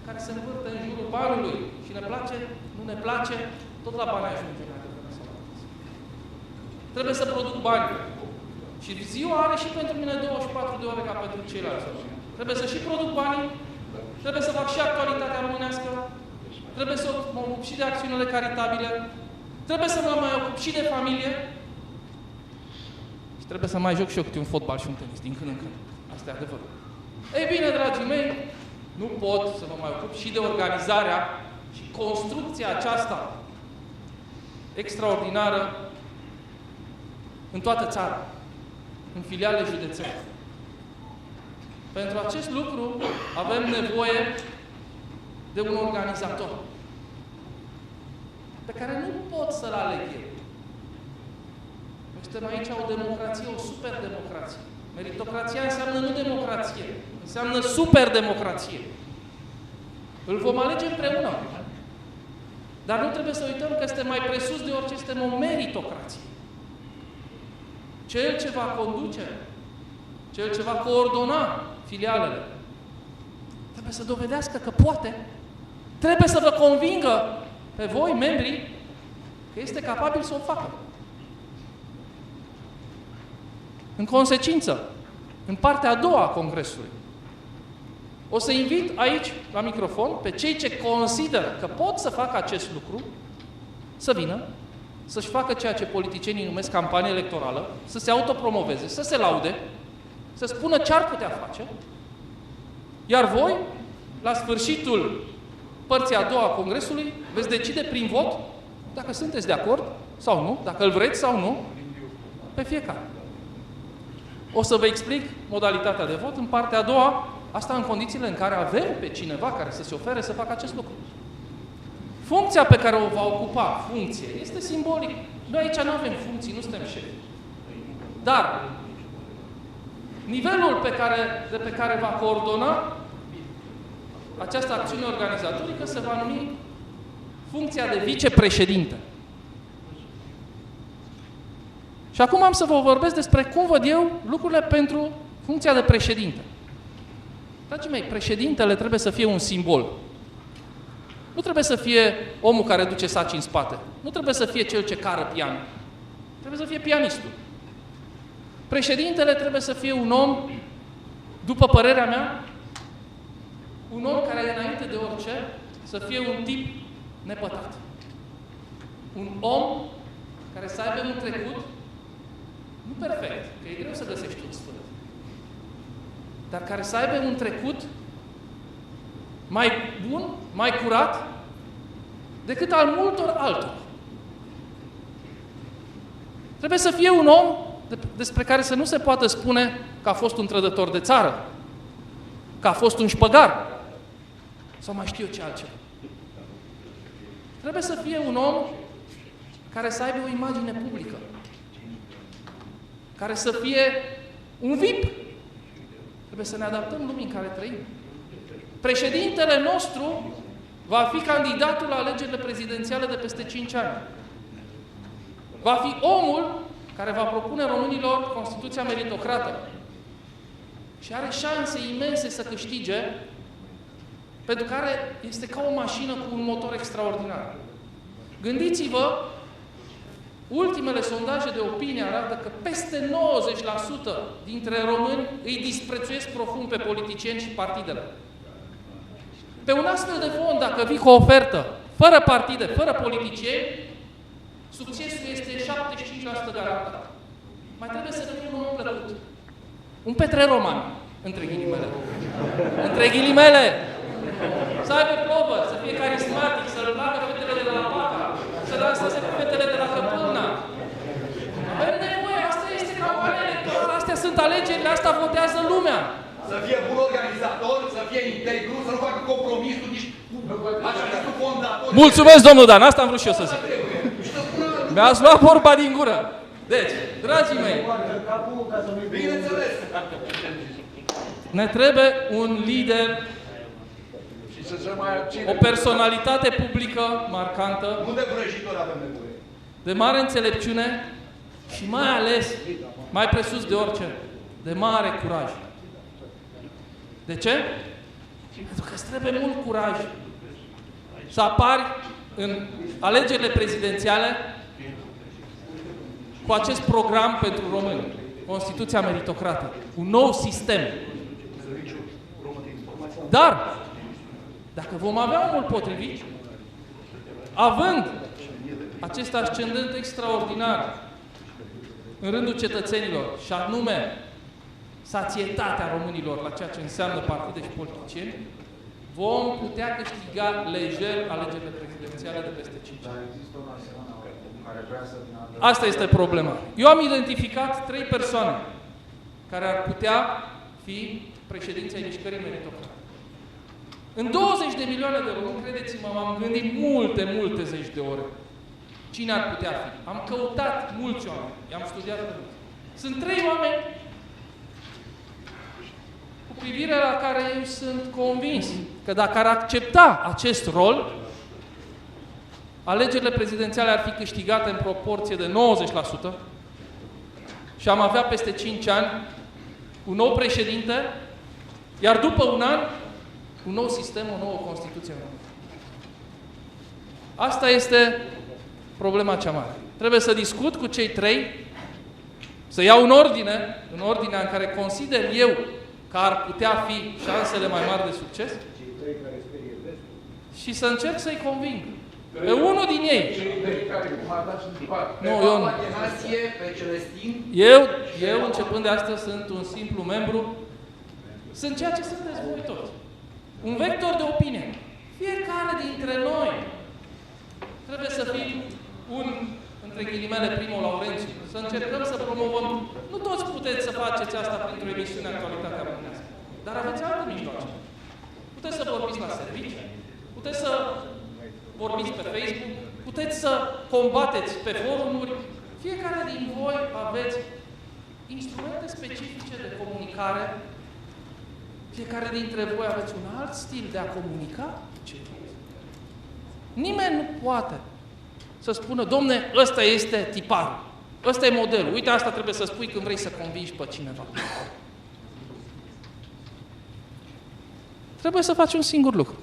care se învârte în jurul banului și ne place, nu ne place, tot la bani ajunge. Trebuie să produc bani. Și ziua are și pentru mine 24 de ore ca pentru ceilalți. Trebuie să și produc banii, trebuie să fac și actualitatea românească, trebuie să mă ocup și de acțiunile caritabile, trebuie să mă mai ocup și de familie și trebuie să mai joc și eu câte un fotbal și un tenis, din când în când. Asta e adevărul. Ei bine, dragii mei, nu pot să mă mai ocup și de organizarea și construcția aceasta extraordinară în toată țara, în filiale județene. Pentru acest lucru avem nevoie de un organizator. pe care nu pot să-l aleg eu. Noi suntem aici o democrație, o superdemocrație. Meritocrația înseamnă nu democrație, înseamnă superdemocrație. Îl vom alege împreună. Dar nu trebuie să uităm că suntem mai presus de orice, suntem o meritocrație. Cel ce va conduce, cel ce va coordona filialele, trebuie să dovedească că poate. Trebuie să vă convingă pe voi, membrii, că este capabil să o facă. În consecință, în partea a doua a Congresului, o să invit aici, la microfon, pe cei ce consideră că pot să facă acest lucru, să vină, să-și facă ceea ce politicienii numesc campanie electorală, să se autopromoveze, să se laude, să spună ce ar putea face, iar voi, la sfârșitul părții a doua a Congresului, veți decide prin vot dacă sunteți de acord sau nu, dacă îl vreți sau nu, pe fiecare. O să vă explic modalitatea de vot în partea a doua, asta în condițiile în care avem pe cineva care să se ofere să facă acest lucru. Funcția pe care o va ocupa, funcție, este simbolic. Noi aici nu avem funcții, nu suntem șefi. Dar nivelul de pe care va coordona această acțiune organizatorică se va numi funcția de vicepreședinte. Și acum am să vă vorbesc despre cum văd eu lucrurile pentru funcția de președinte. Dragii mei, președintele trebuie să fie un simbol. Nu trebuie să fie omul care duce saci în spate. Nu trebuie să fie cel ce cară pian. Trebuie să fie pianistul. Președintele trebuie să fie un om, după părerea mea, un om care, înainte de orice, să fie un tip nepătat. Un om care să aibă un trecut, nu perfect, că e greu să găsești un sfânt, dar care să aibă un trecut mai bun, mai curat, decât al multor altor. Trebuie să fie un om despre care să nu se poată spune că a fost un trădător de țară, că a fost un șpăgar, sau mai știu eu ce altceva. Trebuie să fie un om care să aibă o imagine publică, care să fie un VIP. Trebuie să ne adaptăm lumii în care trăim. Președintele nostru va fi candidatul la alegerile prezidențiale de peste 5 ani. Va fi omul care va propune românilor Constituția meritocrată. Și are șanse imense să câștige, pentru care este ca o mașină cu un motor extraordinar. Gândiți-vă, ultimele sondaje de opinie arată că peste 90% dintre români îi disprețuiesc profund pe politicieni și partidele. Pe un astfel de fond, dacă vii cu o ofertă, fără partide, fără politicieni, succesul este 75% garantat. Mai trebuie să fie un om plăcut. Un Petre Roman, între ghilimele. Între ghilimele! Să aibă plovă, să fie carismatic, să-l placă fetele de la Paca, să danseze cu fetele de la Căpâlna. Avem nevoie, asta este campania electorală, astea sunt alegerile, asta votează lumea. Să fie bun organizator, să fie integru, să nu facă compromisul nici cu fondator. Mulțumesc, domnul Dan, asta am vrut și eu să zic. Mi-ați luat vorba din gură. Deci, dragii mei, Bineînțeles. ne trebuie un lider, o personalitate publică marcantă, Nu de vrăjitori avem nevoie. de mare înțelepciune și mai ales, mai presus de orice, de mare curaj. De ce? Pentru că îți trebuie mult curaj să apari în alegerile prezidențiale cu acest program pentru români, Constituția meritocrată, un nou sistem. Dar, dacă vom avea omul potrivit, având acest ascendent extraordinar în rândul cetățenilor, și anume sațietatea românilor la ceea ce înseamnă partide și politicieni, vom putea câștiga lejer alegerile prezidențiale de peste 5 ani. Asta este problema. Eu am identificat 3 persoane care ar putea fi președinții ai mișcării meritocrate. În 20 de milioane de români, credeți-mă, m-am gândit multe zeci de ore. Cine ar putea fi? Am căutat mulți oameni, i-am studiat pe mulți. Sunt 3 oameni cu privire la care eu sunt convins că dacă ar accepta acest rol, alegerile prezidențiale ar fi câștigate în proporție de 90% și am avea peste 5 ani un nou președinte, iar după un an, un nou sistem, o nouă Constituție. Asta este problema cea mare. Trebuie să discut cu cei 3, să iau în ordinea în care consider eu că ar putea fi șansele mai mari de succes și să încerc să-i conving. Pe unul din ei. Nu, eu nu. Eu, începând de astăzi, sunt un simplu membru. Sunt ceea ce sunteți voi toți. Un vector de opinie. Fiecare dintre noi trebuie să fim un, între ghilimele, primul Laurențiu. Să încercăm să promovăm. Nu toți puteți să faceți asta printr-o emisiune Actualitatea Românească. Dar aveți alte mijloace. Puteți să vorbiți la servicii, puteți să vorbiți pe Facebook, puteți să combateți pe forumuri. Fiecare din voi aveți instrumente specifice de comunicare. Fiecare dintre voi aveți un alt stil de a comunica. Nimeni nu poate să spună, domne, ăsta este tiparul, ăsta e modelul, uite, asta trebuie să spui când vrei să convingi pe cineva. Trebuie să faci un singur lucru.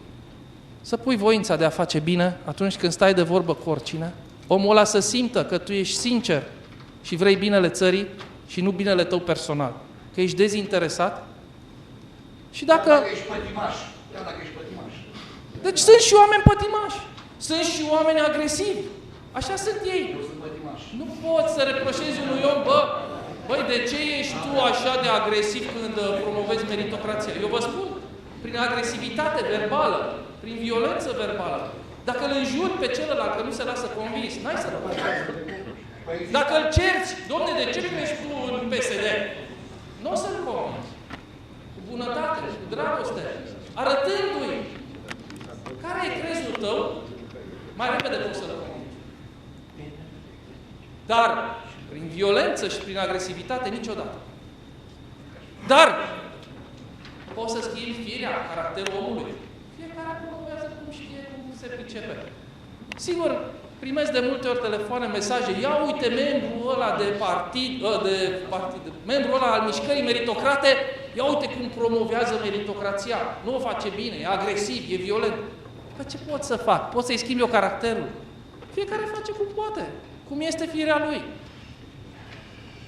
Să pui voința de a face bine atunci când stai de vorbă cu oricine, omul ăla să simtă că tu ești sincer și vrei binele țării și nu binele tău personal, că ești dezinteresat. Și dacă ești pătimaș, dacă ești pătimaș. Deci sunt și oameni pătimași, sunt și oameni agresivi. Așa sunt ei. Eu sunt pătimaș. Nu poți să reproșezi unui om, băi, de ce ești tu așa de agresiv când promovezi meritocrația? Eu vă spun, prin agresivitate verbală, prin violență verbală. Dacă îl înjuri pe celălalt că nu se lasă convins, n-ai să rămâni. Dacă îl cerți, domne, de ce nu ești tu în PSD? Nu o să-l convingi. Cu bunătate, cu dragoste, arătându-i care e crezul tău, mai repede poți să-l convingi. Dar, prin violență și prin agresivitate, niciodată. Dar, poți să schimbi firea, caracterul omului. Fiecare promovează cum știe, cum se pricepe. Sigur, primesc de multe ori telefoane, mesaje, ia uite membrul ăla de partid, membrul ăla al mișcării meritocrate, ia uite cum promovează meritocrația, nu o face bine, e agresiv, e violent. Păi ce pot să fac? Pot să-i schimb eu caracterul? Fiecare face cum poate, cum este firea lui.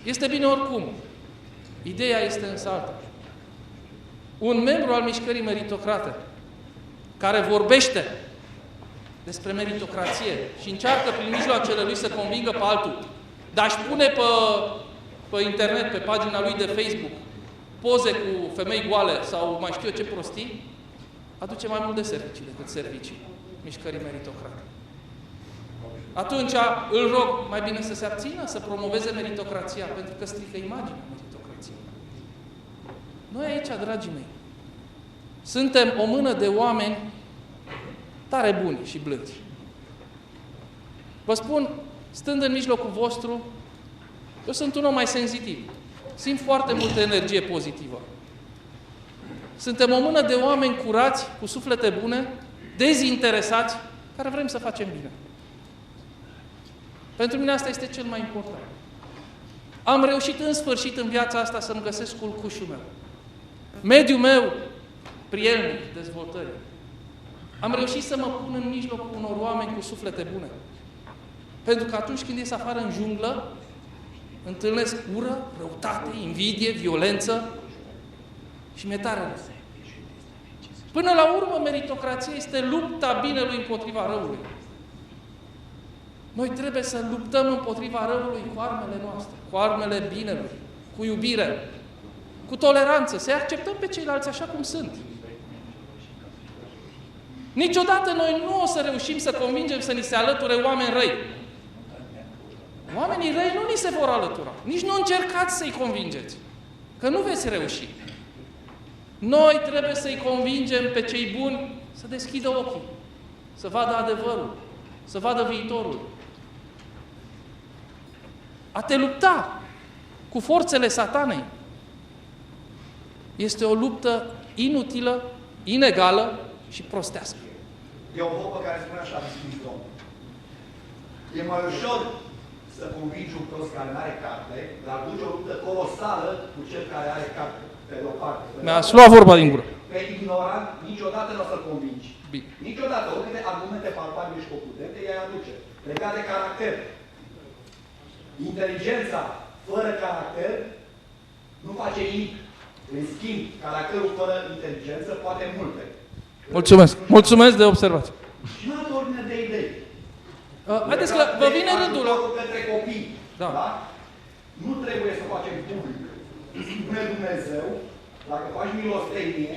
Este bine oricum. Ideea este însă alta. Un membru al mișcării meritocrate, care vorbește despre meritocrație și încearcă prin mijloacele lui să convingă pe altul, dar își pune pe internet, pe pagina lui de Facebook, poze cu femei goale sau mai știu eu ce prostii, aduce mai mult de servicii decât servicii mișcării meritocrate. Atunci îl rog mai bine să se abțină, să promoveze meritocrația, pentru că strică imaginea meritocrației. Noi aici, dragii mei, suntem o mână de oameni tare buni și blânzi. Vă spun, stând în mijlocul vostru, eu sunt un om mai senzitiv. Simt foarte multă energie pozitivă. Suntem o mână de oameni curați, cu suflete bune, dezinteresați, care vrem să facem bine. Pentru mine asta este cel mai important. Am reușit în sfârșit în viața asta să-mi găsesc culcușul meu. Mediul meu prielnic dezvoltării. Am reușit să mă pun în mijlocul unor oameni cu suflete bune. Pentru că atunci când ies afară în junglă, întâlnesc ură, răutate, invidie, violență și mi-e tare rău. Până la urmă, meritocrația este lupta binelui împotriva răului. Noi trebuie să luptăm împotriva răului cu armele noastre, cu armele binelui, cu iubire, cu toleranță, să-i acceptăm pe ceilalți așa cum sunt. Niciodată noi nu o să reușim să convingem să ni se alăture oameni răi. Oamenii răi nu ni se vor alătura. Nici nu încercați să-i convingeți, că nu veți reuși. Noi trebuie să-i convingem pe cei buni să deschidă ochii, să vadă adevărul, să vadă viitorul. a te lupta cu forțele satanei, este o luptă inutilă, inegală și prostească. E o vorbă care spune așa, Sfântul Domnul. E mai ușor să convingi un prost care nu are carte, dar duci o luptă colosală cu cel care are carte, pe de o parte. Mi-a luat vorba din gură. Pe ignorant, niciodată nu o să-l convingi. Bine. Niciodată, oricâte argumente palpabile și competente, ea aduce. Legat de caracter. Inteligența fără caracter nu face nimic. În schimb, caracterul fără inteligență poate multe. Mulțumesc. Mulțumesc de observație. Și în altă ordine de idei. Haideți că vă vine rândul la... Către copii, Da. da? Nu trebuie să facem public. Spune Dumnezeu, dacă faci milostenie,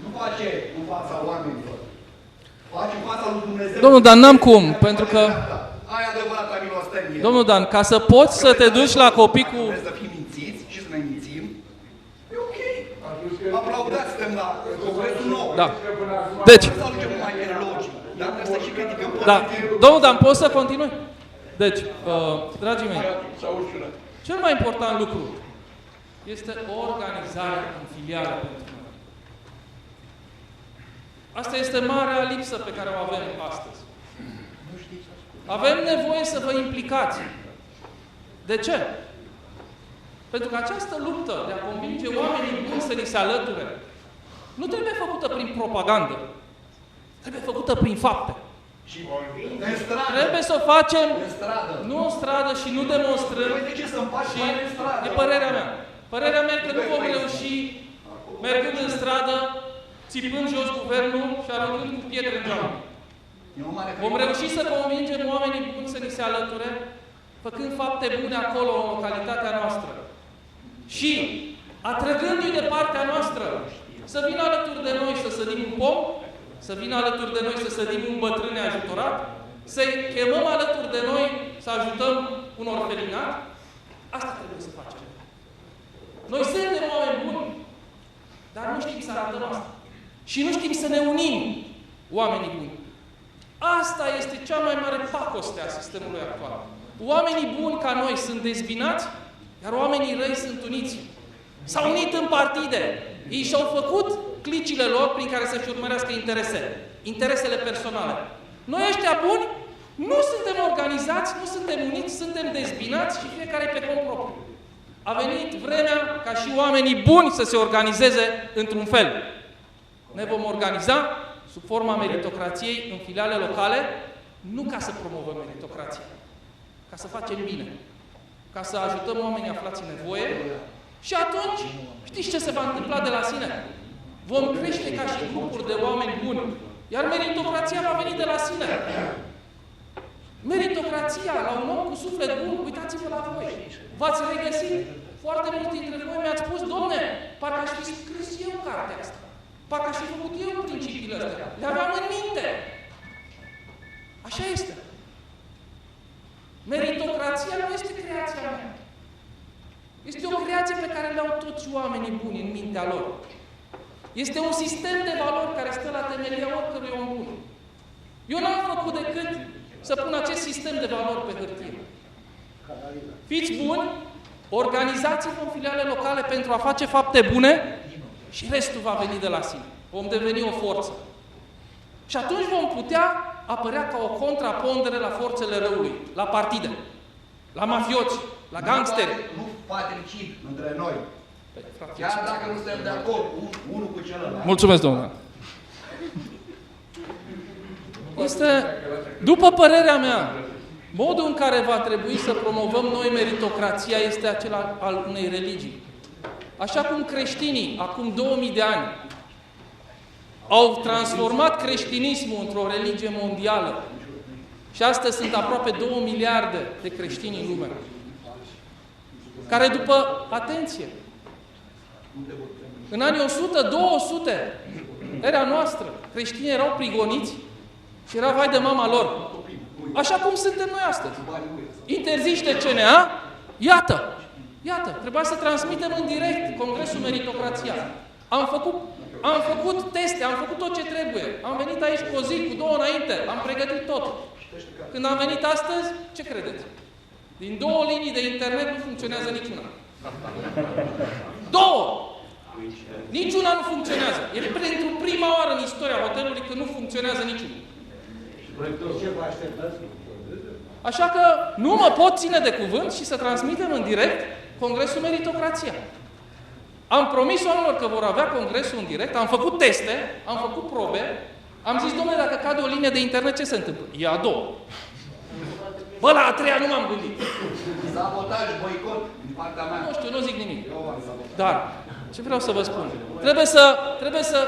nu face în fața oamenilor. Faci în fața lui Dumnezeu. Domnul Dan, n-am cum, pentru că... Ai adevărata milostenie. Domnul Dan, ca să poți să te duci la copii cu... Trebuie să fim mințiți și să ne mințim. E ok. Aplaudați, suntem la Congresul nou. Da. Deci... Să aducem mai bine logic. Dar trebuie să și criticăm pe Da. Domnul Dan, poți să continui? Deci, dragii mei, cel mai important lucru este organizarea în filială pentru noi. Asta este marea lipsă pe care o avem astăzi. Avem nevoie să vă implicați. De ce? Pentru că această luptă de a convinge oamenii buni să li se alăture nu trebuie făcută prin propagandă. Trebuie făcută prin fapte. Și în stradă. Trebuie să o facem În stradă. nu în stradă și nu demonstrând. Păi de ce să împaci Și bani în stradă? e părerea mea. Părerea mea e că nu vom reuși mergând în stradă, țipând jos guvernul și aruncând cu pietre în geam. Vom reuși să convingem oamenii buni să ni se alăture, făcând fapte bune acolo, în localitatea noastră. Și atrăgându-i de partea noastră, să vină alături de noi să sădim un pom, să vină alături de noi să sădim un bătrân neajutorat, să-i chemăm alături de noi să ajutăm un orfelinat. Asta trebuie să facem. Noi suntem oameni buni, dar nu știm să arătăm asta. Și nu știm să ne unim oamenii buni. Asta este cea mai mare pacoste a sistemului actual. Oamenii buni ca noi sunt dezbinați, iar oamenii răi sunt uniți. S-au unit în partide. Ei și-au făcut clicile lor prin care să-și urmărească interesele personale. Noi ăștia buni nu suntem organizați, nu suntem uniți, suntem dezbinați și fiecare pe cont propriu. A venit vremea ca și oamenii buni să se organizeze într-un fel. Ne vom organiza sub forma meritocrației în filiale locale, nu ca să promovăm meritocrația, ca să facem bine, ca să ajutăm oamenii aflați în nevoie și atunci, știți ce se va întâmpla de la sine? Vom crește ca și grupuri de oameni buni, iar meritocrația va veni de la sine. Meritocrația, la un om cu suflet bun, uitați-vă la voi. V-ați regăsit? Foarte mulți dintre voi mi-ați spus, domne, parcă aș fi scris eu cartea asta. Parcă aș fi făcut eu principiile astea. Le aveam în minte. Așa este. Meritocrația nu este creația mea. Este o creație pe care le-au toți oamenii buni în mintea lor. Este un sistem de valori care stă la temelia oricărui om bun. Eu n-am făcut decât să pun acest sistem de valori pe hârtie. Fiți buni, organizați-vă în filiale locale pentru a face fapte bune și restul va veni de la sine. Vom deveni o forță. Și atunci vom putea apărea ca o contrapondere la forțele răului, la partide, la mafioți, la gangsteri. Nu patricid între noi. Chiar dacă nu suntem de acord unul cu celălalt. Mulțumesc, domnule. Este, după părerea mea, modul în care va trebui să promovăm noi meritocrația este acela al unei religii. Așa cum creștinii, acum 2000 de ani, au transformat creștinismul într-o religie mondială și astăzi sunt aproape 2 miliarde de creștini în lume, care după, atenție, în anii 100-200 era noastră, creștinii erau prigoniți și era vai de mama lor. Așa cum suntem noi astăzi. Interziși de CNA, iată, trebuia să transmitem în direct Congresul Meritocrația. Am făcut teste, am făcut tot ce trebuie. Am venit aici cu o zi, cu 2 înainte, am pregătit tot. Când am venit astăzi, ce credeți? Din 2 linii de internet nu funcționează niciuna. 2! Niciuna nu funcționează. E pentru prima oară în istoria hotelului că nu funcționează niciuna. Așa că nu mă pot ține de cuvânt și să transmitem în direct Congresul Meritocrația. Am promis oamenilor că vor avea congresul în direct, am făcut teste, am făcut probe, am zis, domnule, dacă cade o linie de internet, ce se întâmplă? E a 2. Bă, la a 3-a nu m-am gândit. Sabotaj, boicot, din partea mea. Nu știu, nu zic nimic. Eu am sabotat. Dar, ce vreau să vă spun? Trebuie să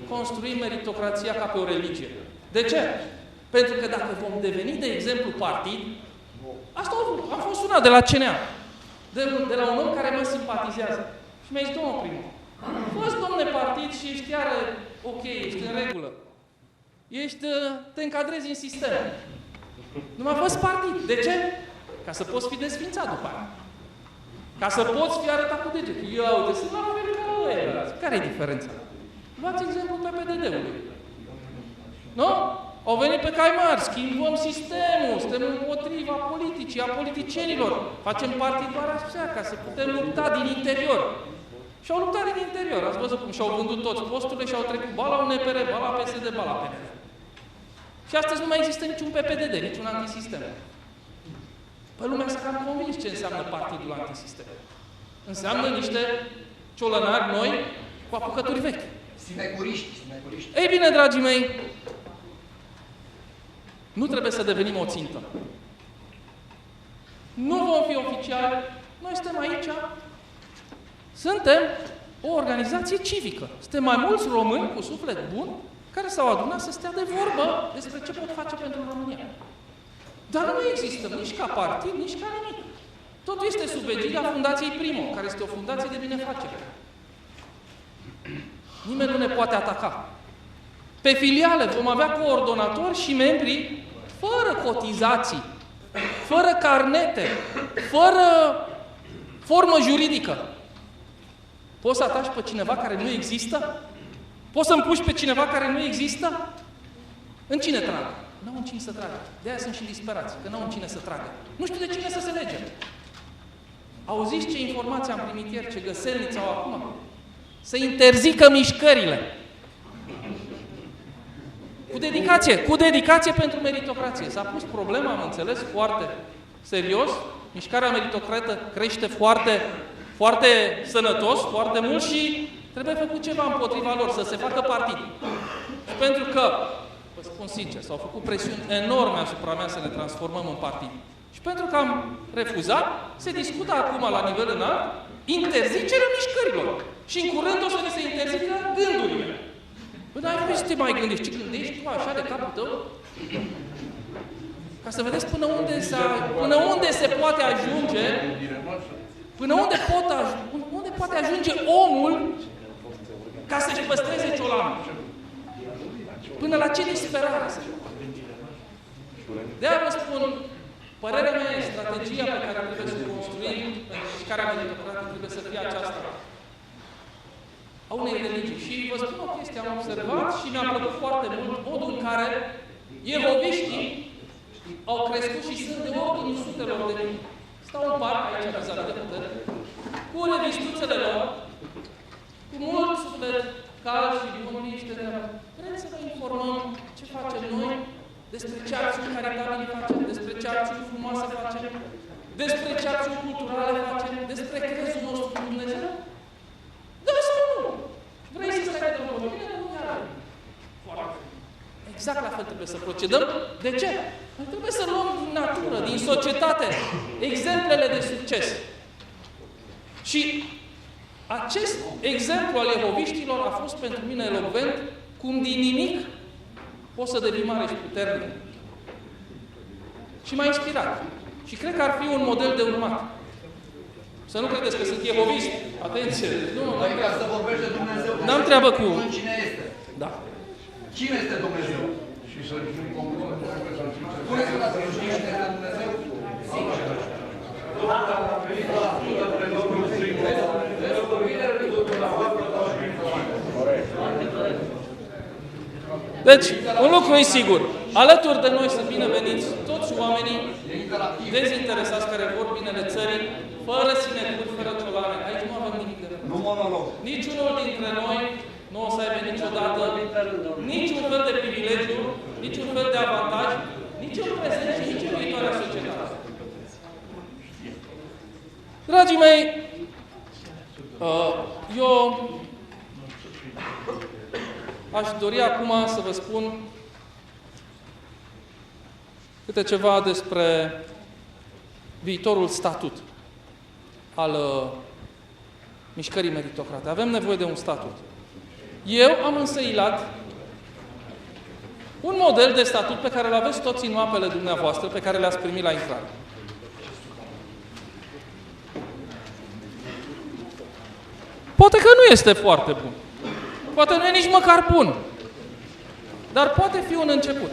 construim meritocrația ca pe o religie. De ce? Pentru că dacă vom deveni, de exemplu, partid, asta am fost sunat de la CNA, de la un om care mă simpatizează. Și mi-a zis, domnul primul, fost, domne, partid și ești chiar ok, ești în regulă. Te încadrezi în sistem. Nu m-a fost partid. De ce? Ca să poți fi desfințat după aia. Ca să poți fi arătat cu degetul. Ia uite, sunt la fel ca ăia. Care e diferența? Luați exemplul PPDD-ului. Nu? Au venit pe cai mari, schimbăm sistemul, suntem împotriva politicii, a politicienilor. Facem partid doar așa, ca să putem lupta din interior. Și au luptat din interior. Ați văzut cum și-au vândut toți posturile și au trecut ba la UNPR, ba la PSD, ba la PNL. Și astăzi nu mai există niciun PPDD, niciun antisistem. Păi lumea s-a cam convins ce înseamnă partidul antisistem. Înseamnă niște ciolănari noi cu apucături vechi. Sinecuriști. Ei bine, dragii mei, nu trebuie să devenim o țintă. Nu vom fi oficiali. Noi suntem aici. Suntem o organizație civică. Suntem mai mulți români cu suflet bun care s-au adunat să stea de vorbă despre ce pot face pentru România. Dar nu există nici ca partid, nici ca nimic. Totul este sub egida Fundației Primo, care este o fundație de binefacere. Nimeni nu ne poate ataca. Pe filiale vom avea coordonatori și membri fără cotizații, fără carnete, fără formă juridică. Poți să ataci pe cineva care nu există? Poți să împuși pe cineva care nu există? În cine trag? N-au în cine să tragă. De-aia sunt și disperați, că n-au în cine să tragă. Nu știu de cine să se lege. Auziți ce informații am primit ieri, ce găselniți au acum? Să interzică mișcările. Cu dedicație pentru meritocrație. S-a pus problema, am înțeles, foarte serios. Mișcarea meritocrată crește foarte sănătos, foarte mult și trebuie făcut ceva împotriva lor, să se facă partid. Și pentru că, vă spun sincer, s-au făcut presiuni enorme asupra mea să ne transformăm în partid. Și pentru că am refuzat, se discută acum la nivel înalt interzicerea mișcărilor. Și în curând o să ne se interzică gândurile. Bă, dar ai să te mai gândești? Ce gândești tu așa de capul tău? Ca să vedeți până unde se poate ajunge, unde poate ajunge omul ca să-și păstreze ciolanul. Până la ce disperare se poate. De-aia vă spun, părerea mea e strategia pe care trebuie să o construim pentru mișcarea meritocrată trebuie să fie aceasta. A unei religii. Și vă spun o chestie, am observat și mi-a plăcut foarte mult modul în care iehoviștii au crescut și sunt de ordinii sutelor de mii. Stau în parc aici, vis-a-vis de putere, cu revistuțele lor, cu mult suflet cald și bun, niște de vrem să vă informăm ce facem noi, despre ce acțiuni caritabile facem, despre ce acțiuni frumoase facem, despre ce acțiuni culturale facem, despre crezul nostru cu Dumnezeu. Da sau nu? Vrei să stai de vorbă? Foarte. Exact la fel trebuie să procedăm. De ce? Noi trebuie să luăm din natură, din societate, exemplele de succes. Și acest exemplu al jehoviștilor a fost pentru mine elocvent, cum din nimic poți să devii mare și puternic. Și m-a inspirat. Și cred că ar fi un model de urmat. Să nu credeți că sunt jehoviști. Atenție! Ca să vorbești de Dumnezeu. N-am treabă cu... Cine este? Da. Cine este Dumnezeu? Și să spuneți-vă dacă nu știi cine este Dumnezeu? Deci, un lucru e sigur. Alături de noi sunt bineveniți toți oamenii dezinteresați care vor binele țării, fără sinecuri, fără ciolane. Aici nu avem nimic de făcut. Nu monolog. Niciunul dintre noi nu o să aibă niciodată niciun fel de privilegiu, niciun fel de avantaj, nici în prezent și nici în viitoarea societate. Dragii mei, eu aș dori acum să vă spun câte ceva despre viitorul statut al mișcării meritocrate. Avem nevoie de un statut. Eu am însăilat un model de statut pe care îl aveți toți în mapele dumneavoastră, pe care le-ați primit la intrare. Poate că nu este foarte bun. Poate nu e nici măcar bun. Dar poate fi un început.